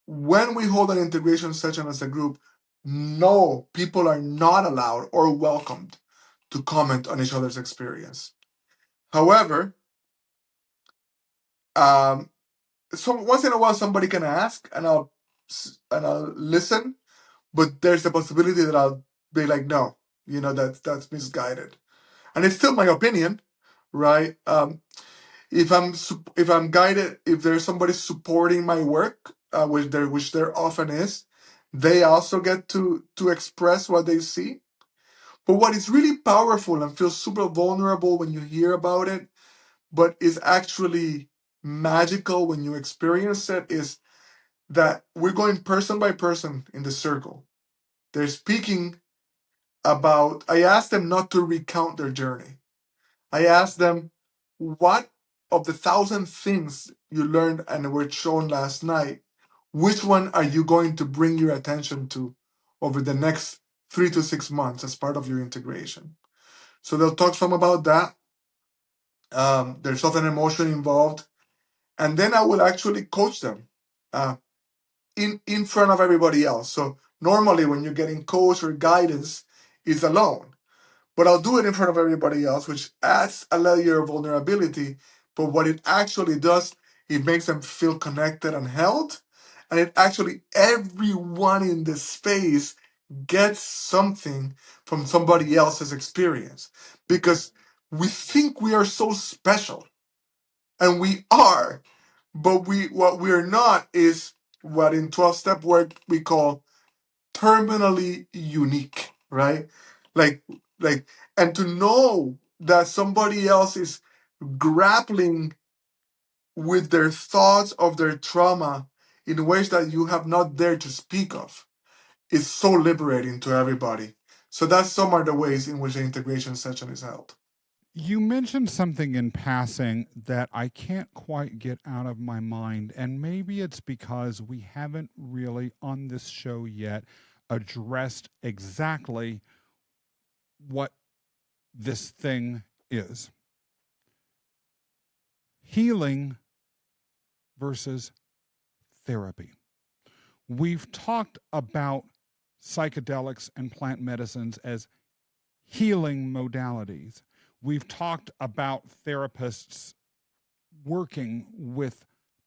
when we hold an integration session as a group, no, people are not allowed or welcomed to comment on each other's experience. However, um, so once in a while somebody can ask, and I'll listen, but there's the possibility that I'll be like, no, that's misguided, and it's still my opinion, right? If I'm guided, if there's somebody supporting my work, which there often is, they also get to express what they see. But what is really powerful and feels super vulnerable when you hear about it, but is actually magical when you experience it, is that we're going person by person in the circle. They're speaking about, I asked them not to recount their journey. I asked them, what of the 1,000 things you learned and were shown last night, which one are you going to bring your attention to over the next 3 to 6 months as part of your integration? So they'll talk some about that. There's often emotion involved. And then I will actually coach them uh, in front of everybody else. So normally when you're getting coach or guidance, it's alone. But I'll do it in front of everybody else, which adds a layer of vulnerability. But what it actually does, it makes them feel connected and held. And it actually, everyone in the space gets something from somebody else's experience. Because we think we are so special, and we are, but what we're not is what in 12-step work we call terminally unique, right? Like, like, and to know that somebody else is grappling with their thoughts of their trauma in ways that you have not dared to speak of is so liberating to everybody. So that's some of the ways in which the integration session is held. You mentioned something in passing that I can't quite get out of my mind, and maybe it's because we haven't really on this show yet addressed exactly what this thing is. Healing versus therapy. We've talked about psychedelics and plant medicines as healing modalities. We've talked about therapists working with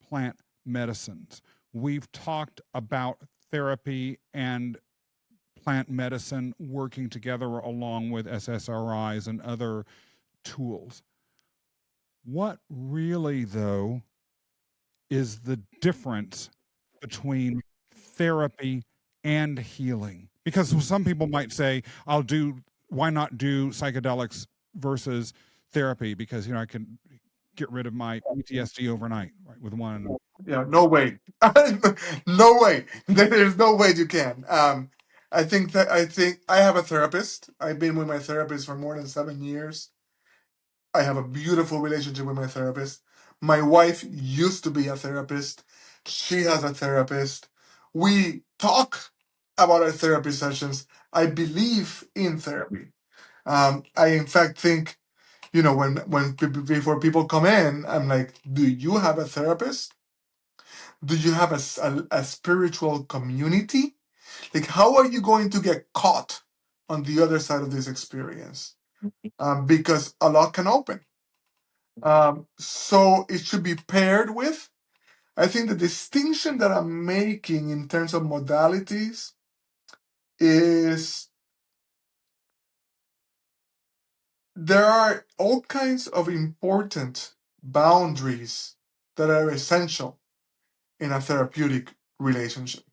plant medicines. We've talked about therapy and plant medicine working together along with SSRIs and other tools. What really, though, is the difference between therapy and healing? Because some people might say, why not do psychedelics versus therapy? Because, I can get rid of my PTSD overnight, right, with one. Yeah, no way. No way. There's no way you can. I think I have a therapist. I've been with my therapist for more than 7 years. I have a beautiful relationship with my therapist. My wife used to be a therapist. She has a therapist. We talk about our therapy sessions. I believe in therapy. I in fact think, before people come in, I'm like, do you have a therapist? Do you have a spiritual community? Like, how are you going to get caught on the other side of this experience? Because a lot can open. So it should be paired with. I think the distinction that I'm making in terms of modalities is there are all kinds of important boundaries that are essential in a therapeutic relationship.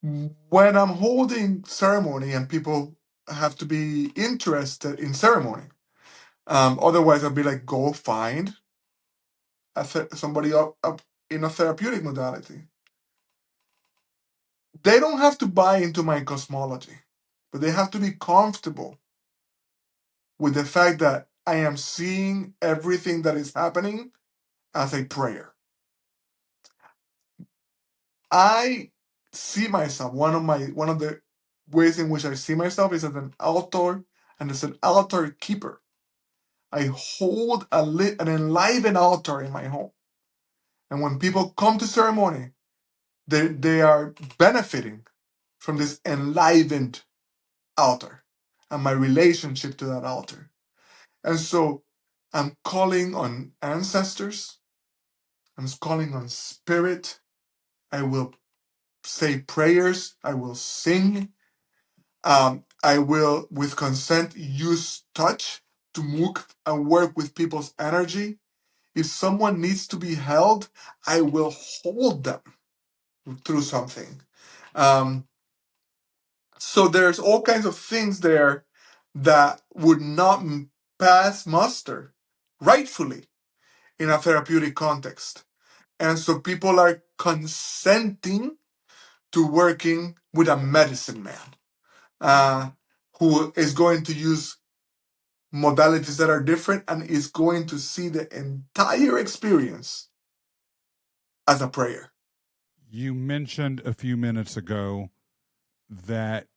When I'm holding ceremony and people have to be interested in ceremony, otherwise I'd be like, go find somebody up in a therapeutic modality. They don't have to buy into my cosmology, but they have to be comfortable with the fact that I am seeing everything that is happening as a prayer. I see myself, one of the ways in which I see myself is as an altar and as an altar keeper. I hold an enlivened altar in my home. And when people come to ceremony, they are benefiting from this enlivened altar and my relationship to that altar. And so I'm calling on ancestors, I'm calling on spirit. I will say prayers, I will sing. I will, with consent, use touch to move and work with people's energy. If someone needs to be held, I will hold them through something. Um, so there's all kinds of things there that would not pass muster rightfully in a therapeutic context. And so people are consenting to working with a medicine man uh, who is going to use modalities that are different and is going to see the entire experience as a prayer. You mentioned a few minutes ago that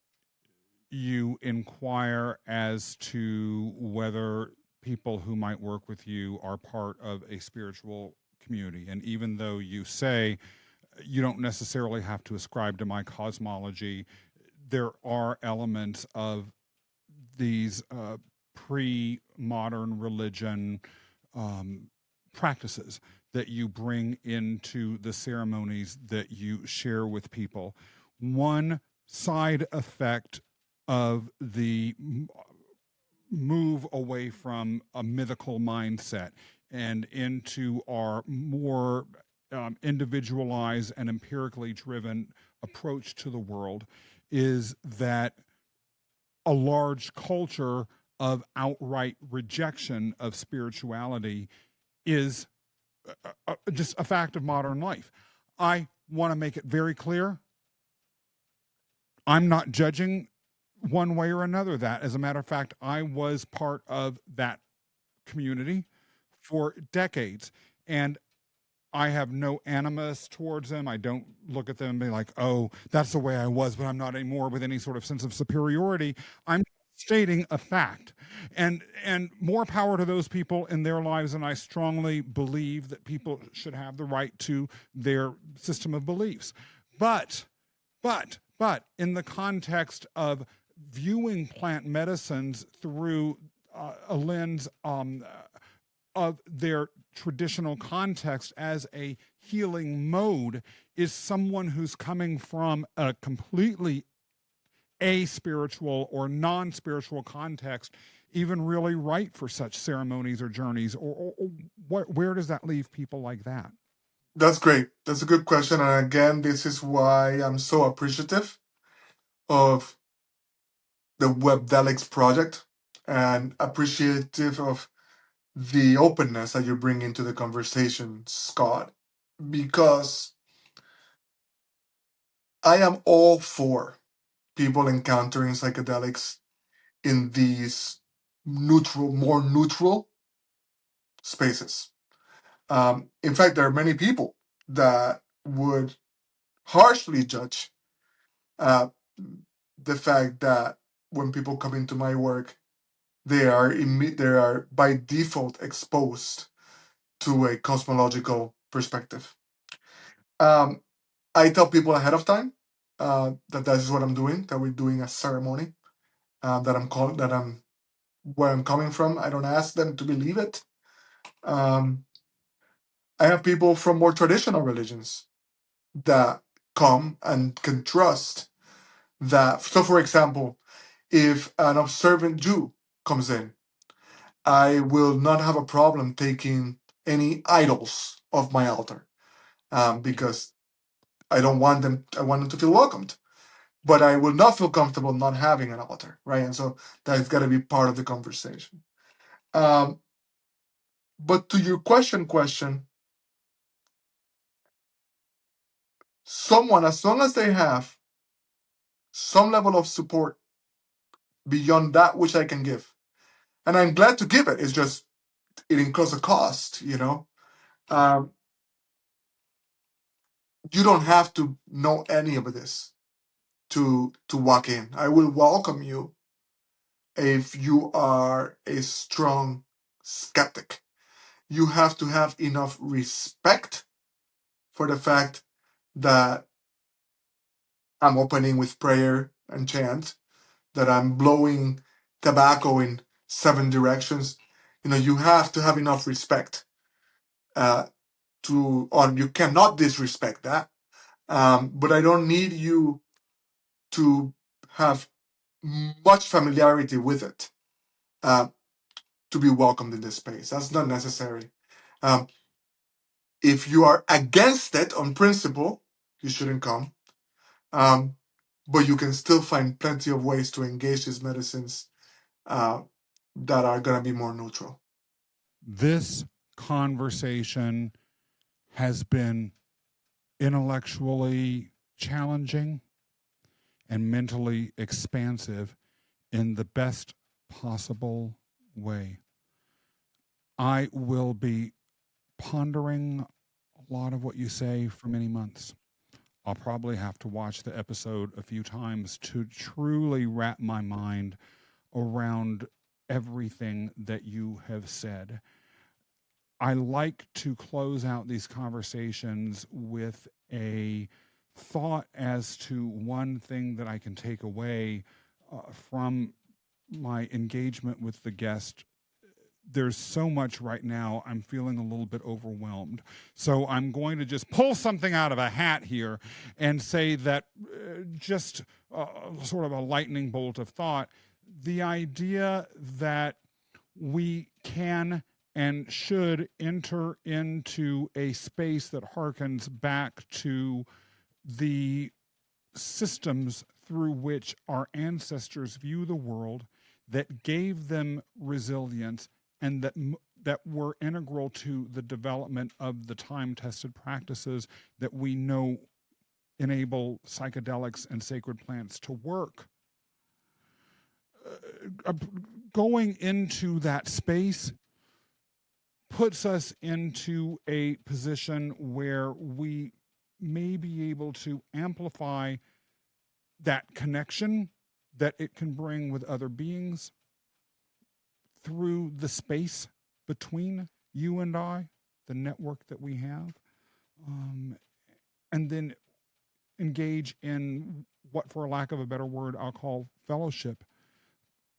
you inquire as to whether people who might work with you are part of a spiritual community. And even though you say you don't necessarily have to ascribe to my cosmology, there are elements of these pre-modern religion um, practices that you bring into the ceremonies that you share with people. One side effect of the move away from a mythical mindset and into our more individualized and empirically driven approach to the world is that a large culture of outright rejection of spirituality is just a fact of modern life. I want to make it very clear, I'm not judging one way or another that. As a matter of fact, I was part of that community for decades. And I have no animus towards them. I don't look at them and be like, oh, that's the way I was, but I'm not anymore, with any sort of sense of superiority. I'm stating a fact. And more power to those people in their lives. And I strongly believe that people should have the right to their system of beliefs. But in the context of viewing plant medicines through a lens of their traditional context as a healing mode, is someone who's coming from a completely a-spiritual or non-spiritual context even really right for such ceremonies or journeys? Or where does that leave people like that? That's great. That's a good question. And again, this is why I'm so appreciative of the Webdelics project and appreciative of the openness that you bring into the conversation, Scott, because I am all for people encountering psychedelics in these more neutral spaces. In fact, there are many people that would harshly judge uh, the fact that when people come into my work, they are by default exposed to a cosmological perspective. Um, I tell people ahead of time that this is what I'm doing. That we're doing a ceremony. That I'm where I'm coming from. I don't ask them to believe it. Um, I have people from more traditional religions that come and can trust that. So, for example, if an observant Jew comes in, I will not have a problem taking any idols off my altar, because I don't want them. I want them to feel welcomed, but I will not feel comfortable not having an altar, right? And so that's got to be part of the conversation. Um, but to your question, someone, as long as they have some level of support beyond that which I can give, and I'm glad to give it. It's just it incurs a cost, you know. Um, you don't have to know any of this to walk in. I will welcome you if you are a strong skeptic. You have to have enough respect for the fact that I'm opening with prayer and chant, that I'm blowing tobacco in 7 directions. You know, you have to have enough respect uh, or you cannot disrespect that. But I don't need you to have much familiarity with it uh, to be welcomed in this space. That's not necessary. Um, if you are against it on principle, you shouldn't come. Um, but you can still find plenty of ways to engage these medicines uh, that are going to be more neutral. This conversation has been intellectually challenging and mentally expansive in the best possible way. I will be pondering a lot of what you say for many months. I'll probably have to watch the episode a few times to truly wrap my mind around everything that you have said. I like to close out these conversations with a thought as to one thing that I can take away from my engagement with the guest. There's so much right now, I'm feeling a little bit overwhelmed. So I'm going to just pull something out of a hat here and say that just sort of a lightning bolt of thought, the idea that we can and should enter into a space that harkens back to the systems through which our ancestors view the world, that gave them resilience, and that were integral to the development of the time-tested practices that we know enable psychedelics and sacred plants to work. Going into that space puts us into a position where we may be able to amplify that connection that it can bring with other beings through the space between you and I, the network that we have, and then engage in what, for lack of a better word, I'll call fellowship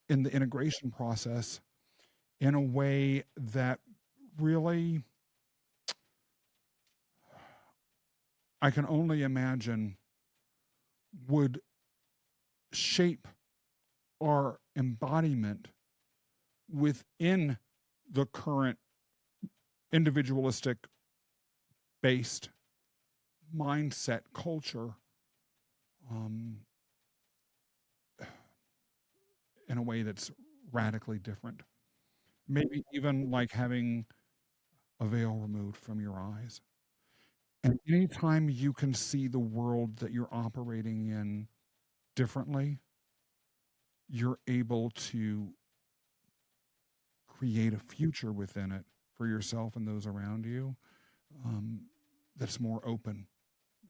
in the integration process in a way that really, I can only imagine, would shape our embodiment within the current individualistic based mindset culture, in a way that's radically different. Maybe even like having a veil removed from your eyes. And anytime you can see the world that you're operating in differently, you're able to create a future within it for yourself and those around you, that's more open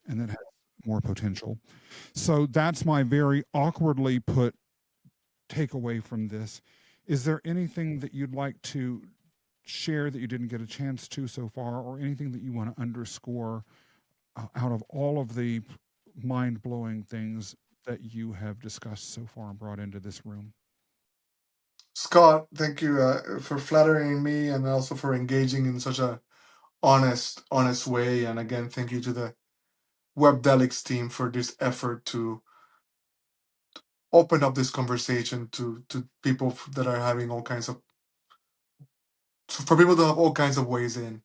and that has more potential. So that's my very awkwardly put takeaway from this. Is there anything that you'd like to share that you didn't get a chance to so far, or anything that you want to underscore out of all of the mind-blowing things that you have discussed so far and brought into this room? Scott, thank you for flattering me and also for engaging in such a honest way. And again, thank you to the Webdelics team for this effort to open up this conversation to people that are having all kinds of, for people to have all kinds of ways in.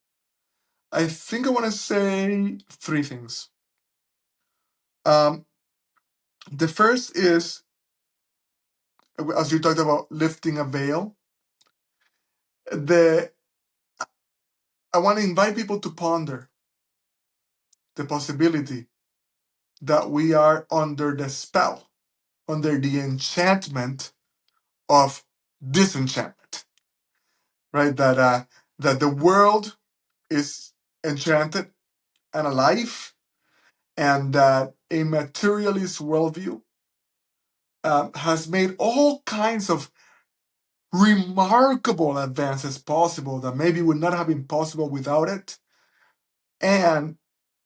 I think I want to say three things. Um, the first is, as you talked about lifting a veil, the I want to invite people to ponder the possibility that we are under the spell, under the enchantment of disenchantment, right? That the world is enchanted and alive, and that a materialist worldview has made all kinds of remarkable advances possible that maybe would not have been possible without it, and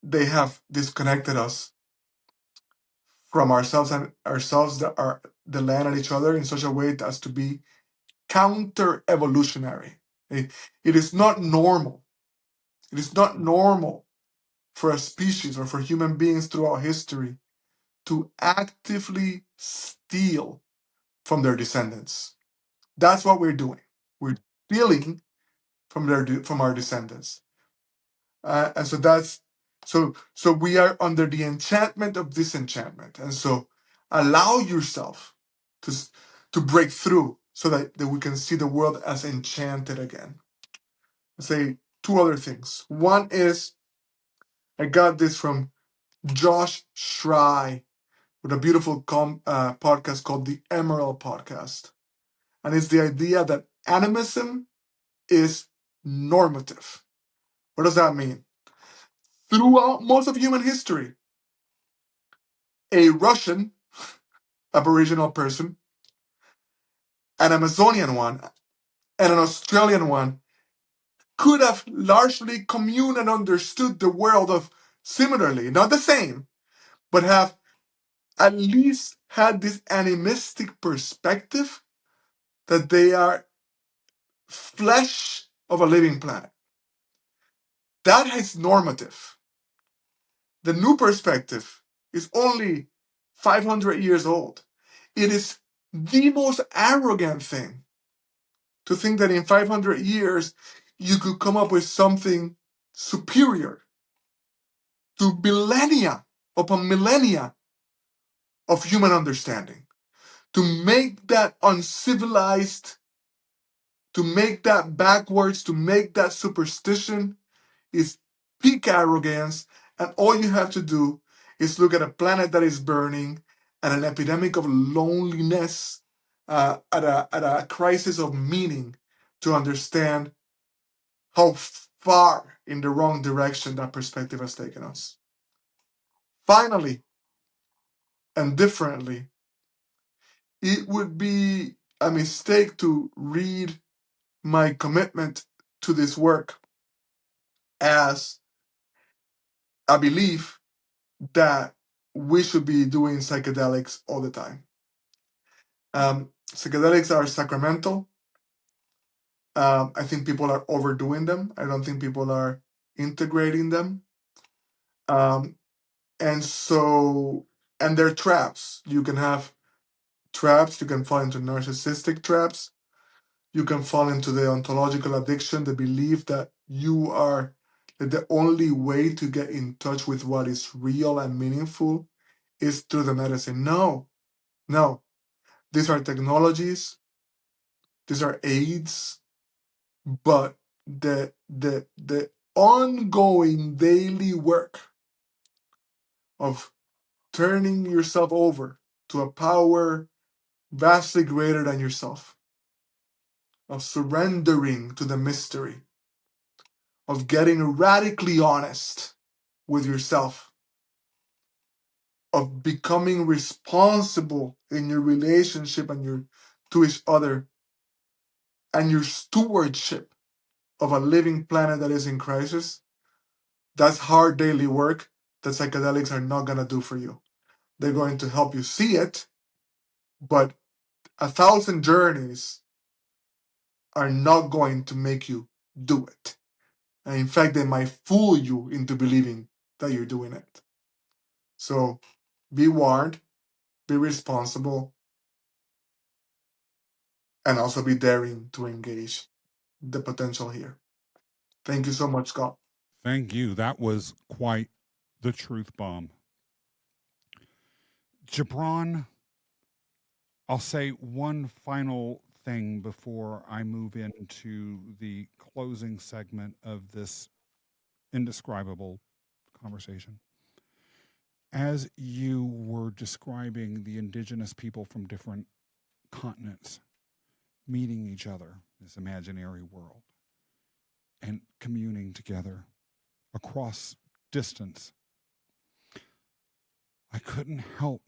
they have disconnected us from ourselves and ourselves that are the land and each other in such a way as to be counter evolutionary. It is not normal. It is not normal for a species or for human beings throughout history to actively steal from their descendants. That's what we're doing. We're stealing from our descendants, and so so we are under the enchantment of disenchantment, and so allow yourself to to break through so that we can see the world as enchanted again. I'll say two other things. One is I got this from Josh Schrei with a beautiful podcast called the Emerald Podcast. And it's the idea that animism is normative. What does that mean? Throughout most of human history, a Russian Aboriginal person, an Amazonian one, and an Australian one could have largely communed and understood the world of similarly, not the same, but have at least had this animistic perspective that they are flesh of a living planet. That is normative. The new perspective is only 500 years old. It is the most arrogant thing to think that in 500 years you could come up with something superior to millennia upon millennia of human understanding. To make that uncivilized, to make that backwards, to make that superstition is peak arrogance. And all you have to do is look at a planet that is burning and an epidemic of loneliness, at a crisis of meaning, to understand how far in the wrong direction that perspective has taken us. Finally, and differently, it would be a mistake to read my commitment to this work as a belief that we should be doing psychedelics all the time. Psychedelics are sacramental. I think people are overdoing them. I don't think people are integrating them. Um, and so, and they're traps. You can have traps, you can fall into narcissistic traps, you can fall into the ontological addiction, the belief that you are that the only way to get in touch with what is real and meaningful is through the medicine. No, no. These are technologies, these are aids, but the ongoing daily work of turning yourself over to a power vastly greater than yourself, of surrendering to the mystery, of getting radically honest with yourself, of becoming responsible in your relationship and your to each other, and your stewardship of a living planet that is in crisis. That's hard daily work that psychedelics are not going to do for you. They're going to help you see it, but 1,000 journeys are not going to make you do it. And in fact, they might fool you into believing that you're doing it. So be warned, be responsible, and also be daring to engage the potential here. Thank you so much, Scott. Thank you. That was quite the truth bomb. Gibran, I'll say one final thing before I move into the closing segment of this indescribable conversation. As you were describing the indigenous people from different continents meeting each other, this imaginary world, and communing together across distance, I couldn't help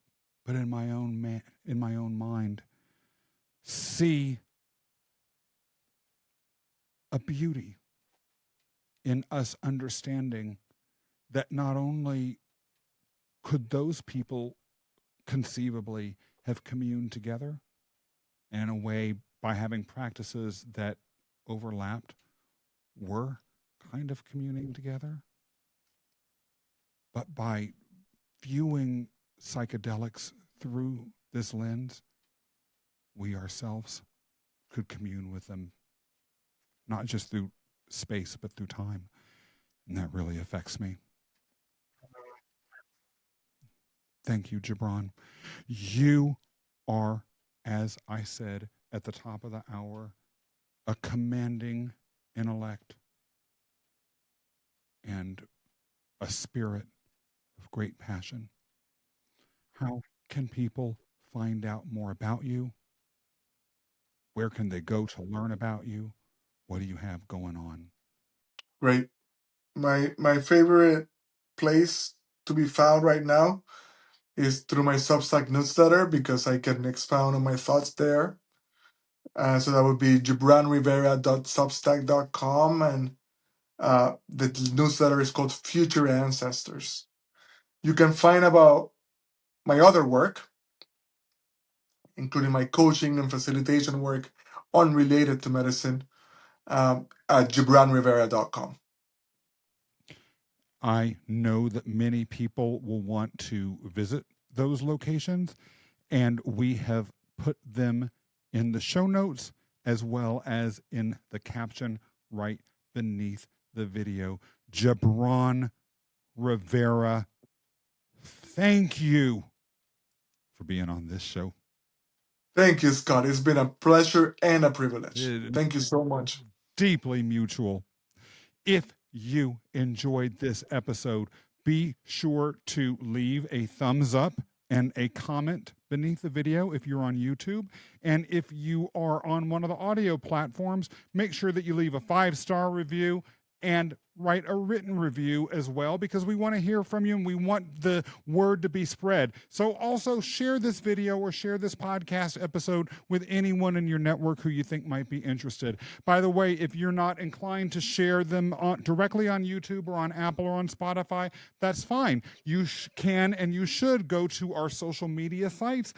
but in my own mind see a beauty in us understanding that not only could those people conceivably have communed together, and in a way by having practices that overlapped were kind of communing together, but by viewing psychedelics through this lens, we ourselves could commune with them, not just through space, but through time. And that really affects me. Thank you, Gibran. You are, as I said at the top of the hour, a commanding intellect and a spirit of great passion. How can people find out more about you? Where can they go to learn about you? What do you have going on? Great. My favorite place to be found right now is through my Substack newsletter because I can expound on my thoughts there. So that would be gibranrivera.substack.com, and the newsletter is called Future Ancestors. You can find about my other work, including my coaching and facilitation work unrelated to medicine, at gibranrivera.com. I know that many people will want to visit those locations, and we have put them in the show notes as well as in the caption right beneath the video. Gibran Rivera, thank you for being on this show. Thank you, Scott. It's been a pleasure and a privilege. Thank you so much. Deeply mutual. If you enjoyed this episode, be sure to leave a thumbs up and a comment beneath the video if you're on YouTube. And if you are on one of the audio platforms, make sure that you leave a 5-star review and write a written review as well, because we want to hear from you and we want the word to be spread. So also share this video or share this podcast episode with anyone in your network who you think might be interested. By the way, if you're not inclined to share them directly on YouTube or on Apple or on Spotify, that's fine. You can and you should go to our social media sites.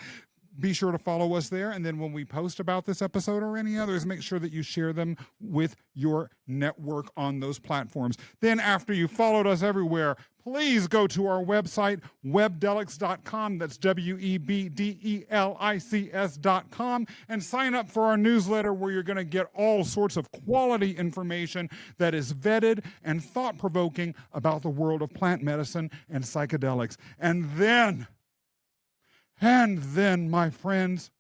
Be sure to follow us there. And then when we post about this episode or any others, make sure that you share them with your network on those platforms. Then after you followed us everywhere, please go to our website, webdelics.com. That's webdelics.com, and sign up for our newsletter where you're going to get all sorts of quality information that is vetted and thought-provoking about the world of plant medicine and psychedelics. And then, my friends,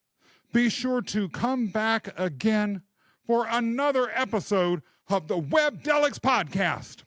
be sure to come back again for another episode of the Webdelics podcast.